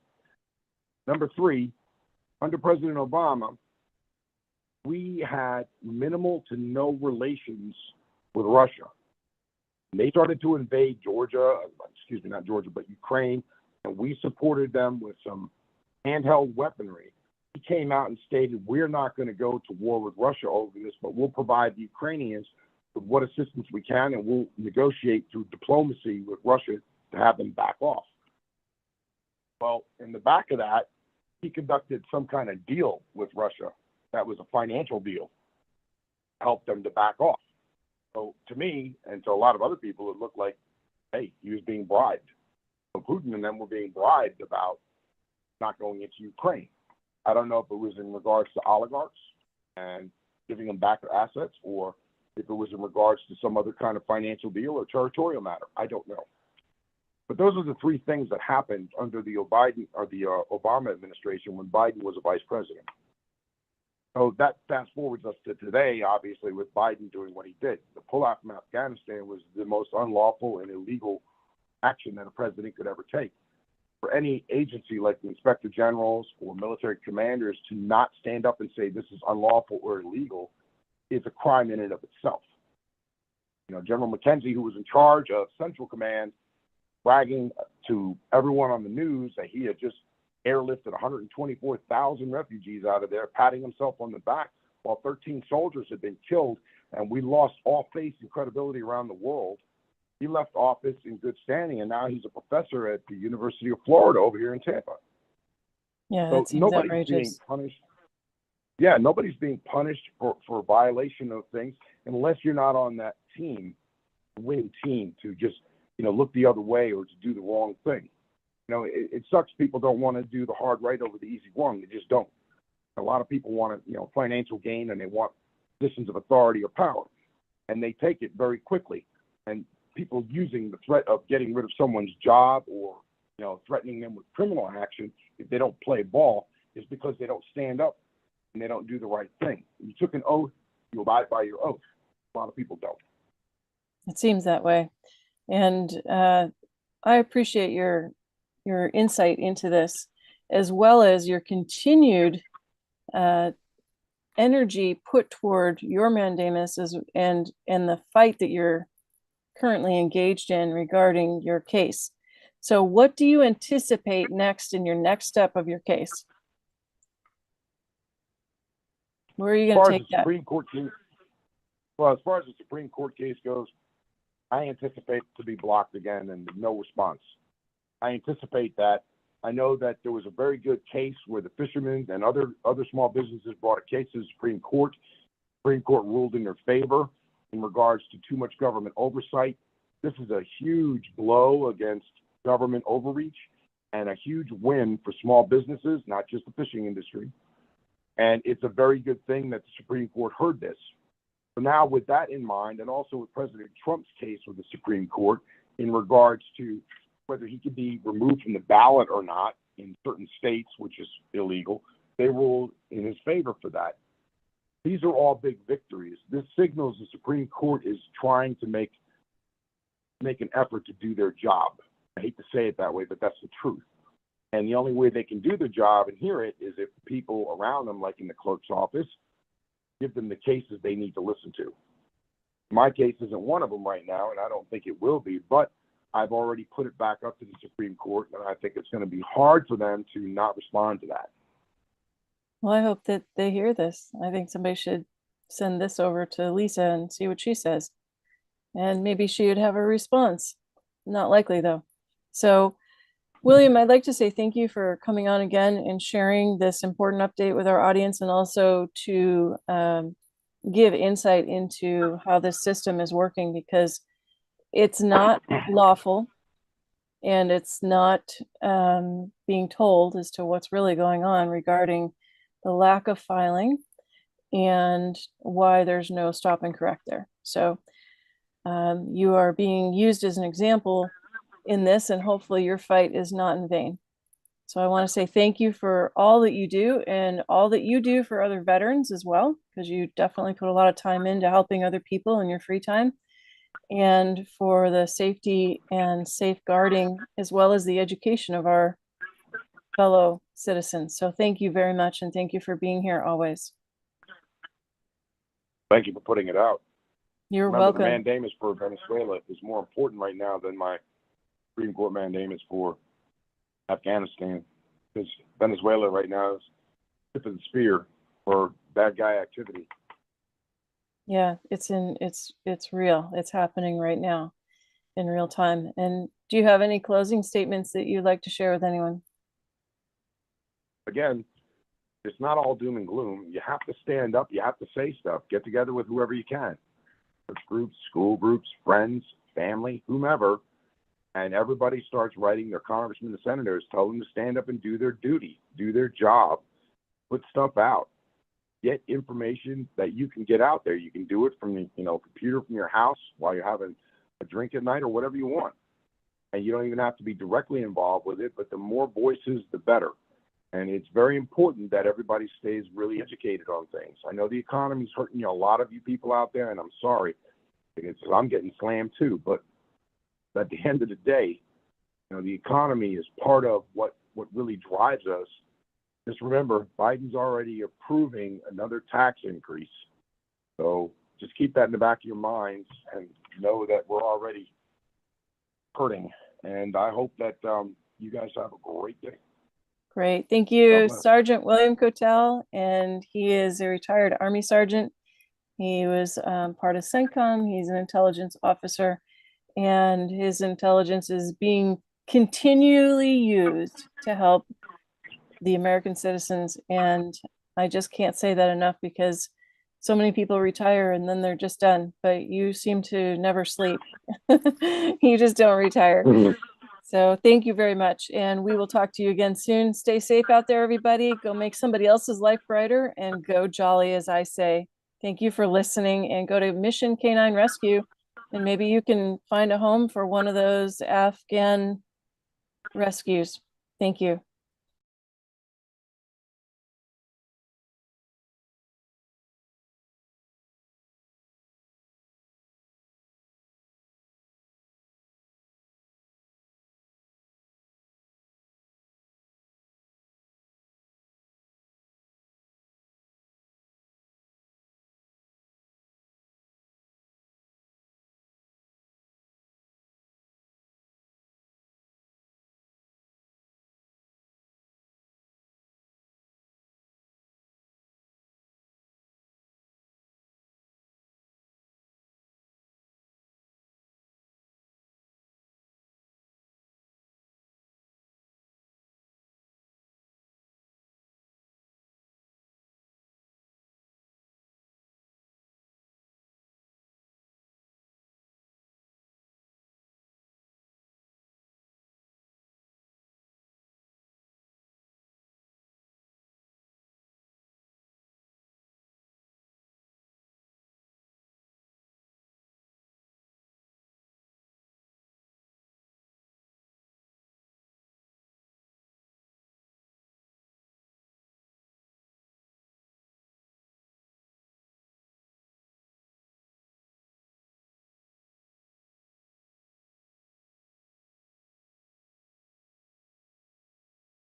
Number three, under President Obama, we had minimal to no relations with Russia. They started to invade Ukraine, and we supported them with some handheld weaponry. He came out and stated, we're not going to go to war with Russia over this, but we'll provide the Ukrainians with what assistance we can, and we'll negotiate through diplomacy with Russia to have them back off. Well, in the back of that, he conducted some kind of deal with Russia that was a financial deal, helped them to back off. So to me, and to a lot of other people, it looked like, hey, he was being bribed. So Putin and them were being bribed about not going into Ukraine. I don't know if it was in regards to oligarchs and giving them back their assets, or if it was in regards to some other kind of financial deal or territorial matter. I don't know. But those are the three things that happened under the Obama administration when Biden was a vice president. So that fast forwards us to today, obviously, with Biden doing what he did. The pullout from Afghanistan was the most unlawful and illegal action that a president could ever take. For any agency like the inspector generals or military commanders to not stand up and say this is unlawful or illegal is a crime in and of itself. You know, General McKenzie, who was in charge of Central Command, bragging to everyone on the news that he had just airlifted 124,000 refugees out of there, patting himself on the back while 13 soldiers had been killed, and we lost all faith and credibility around the world. He left office in good standing, and now he's a professor at the University of Florida over here in Tampa. Yeah, So that seems nobody's outrageous. being punished. Yeah, nobody's being punished for violation of things unless you're not on that team, winning team, to just, look the other way or to do the wrong thing. It sucks people don't want to do the hard right over the easy wrong. They just don't. A lot of people want financial gain, and they want positions of authority or power, and they take it very quickly. And people using the threat of getting rid of someone's job or, threatening them with criminal action if they don't play ball is because they don't stand up and they don't do the right thing. You took an oath, you abide by your oath. A lot of people don't. It seems that way. And I appreciate your insight into this, as well as your continued energy put toward your mandamus and the fight that you're currently engaged in regarding your case. So what do you anticipate next in your next step of your case? Where are you going to take that? Supreme Court case, well, as far as the Supreme Court case goes, I anticipate to be blocked again and no response. I anticipate that I know that there was a very good case where the fishermen and other small businesses brought a case to the Supreme Court. Supreme Court ruled in their favor in regards to too much government oversight. This is a huge blow against government overreach and a huge win for small businesses, not just the fishing industry. And it's a very good thing that the Supreme Court heard this. So now with that in mind, and also with President Trump's case with the Supreme Court in regards to whether he could be removed from the ballot or not in certain states, which is illegal, they ruled in his favor for that. These are all big victories. This signals the Supreme Court is trying to make an effort to do their job. I hate to say it that way, but that's the truth. And the only way they can do their job and hear it is if people around them, like in the clerk's office, give them the cases they need to listen to. My case isn't one of them right now, and I don't think it will be, but I've already put it back up to the Supreme Court, and I think it's going to be hard for them to not respond to that. Well, I hope that they hear this. I think somebody should send this over to Lisa and see what she says. And maybe she would have a response. Not likely, though. So, William, I'd like to say thank you for coming on again and sharing this important update with our audience, and also to give insight into how this system is working, because it's not lawful and it's not being told as to what's really going on regarding the lack of filing and why there's no stop and correct there. So you are being used as an example in this, and hopefully your fight is not in vain. So I want to say thank you for all that you do and all that you do for other veterans as well, because you definitely put a lot of time into helping other people in your free time, and for the safety and safeguarding as well as the education of our fellow citizens. So thank you very much, and thank you for being here always. Thank you for putting it out. You're Remember, welcome. the mandamus for Venezuela is more important right now than my Supreme Court mandamus for Afghanistan, because Venezuela right now is tip of the spear for bad guy activity. Yeah, it's real. It's happening right now in real time. And do you have any closing statements that you'd like to share with anyone? Again, it's not all doom and gloom. You have to stand up. You have to say stuff. Get together with whoever you can. Church groups, school groups, friends, family, whomever. And everybody starts writing their congressmen and senators, tell them to stand up and do their duty, do their job, put stuff out, get information that you can get out there. You can do it from the computer from your house while you're having a drink at night or whatever you want. And you don't even have to be directly involved with it, but the more voices, the better. And it's very important that everybody stays really educated on things. I know the economy's hurting a lot of you people out there, and I'm sorry, because I'm getting slammed too. But at the end of the day, the economy is part of what really drives us. Just remember, Biden's already approving another tax increase. So just keep that in the back of your minds and know that we're already hurting. And I hope that you guys have a great day. Great. Thank you, Sergeant William Kotel. And he is a retired Army sergeant. He was part of CENTCOM. He's an intelligence officer, and his intelligence is being continually used to help the American citizens. And I just can't say that enough, because so many people retire and then they're just done, but you seem to never sleep. You just don't retire. Mm-hmm. So thank you very much. And we will talk to you again soon. Stay safe out there, everybody. Go make somebody else's life brighter, and go jolly, as I say. Thank you for listening, and go to Mission Canine Rescue, and maybe you can find a home for one of those Afghan rescues. Thank you.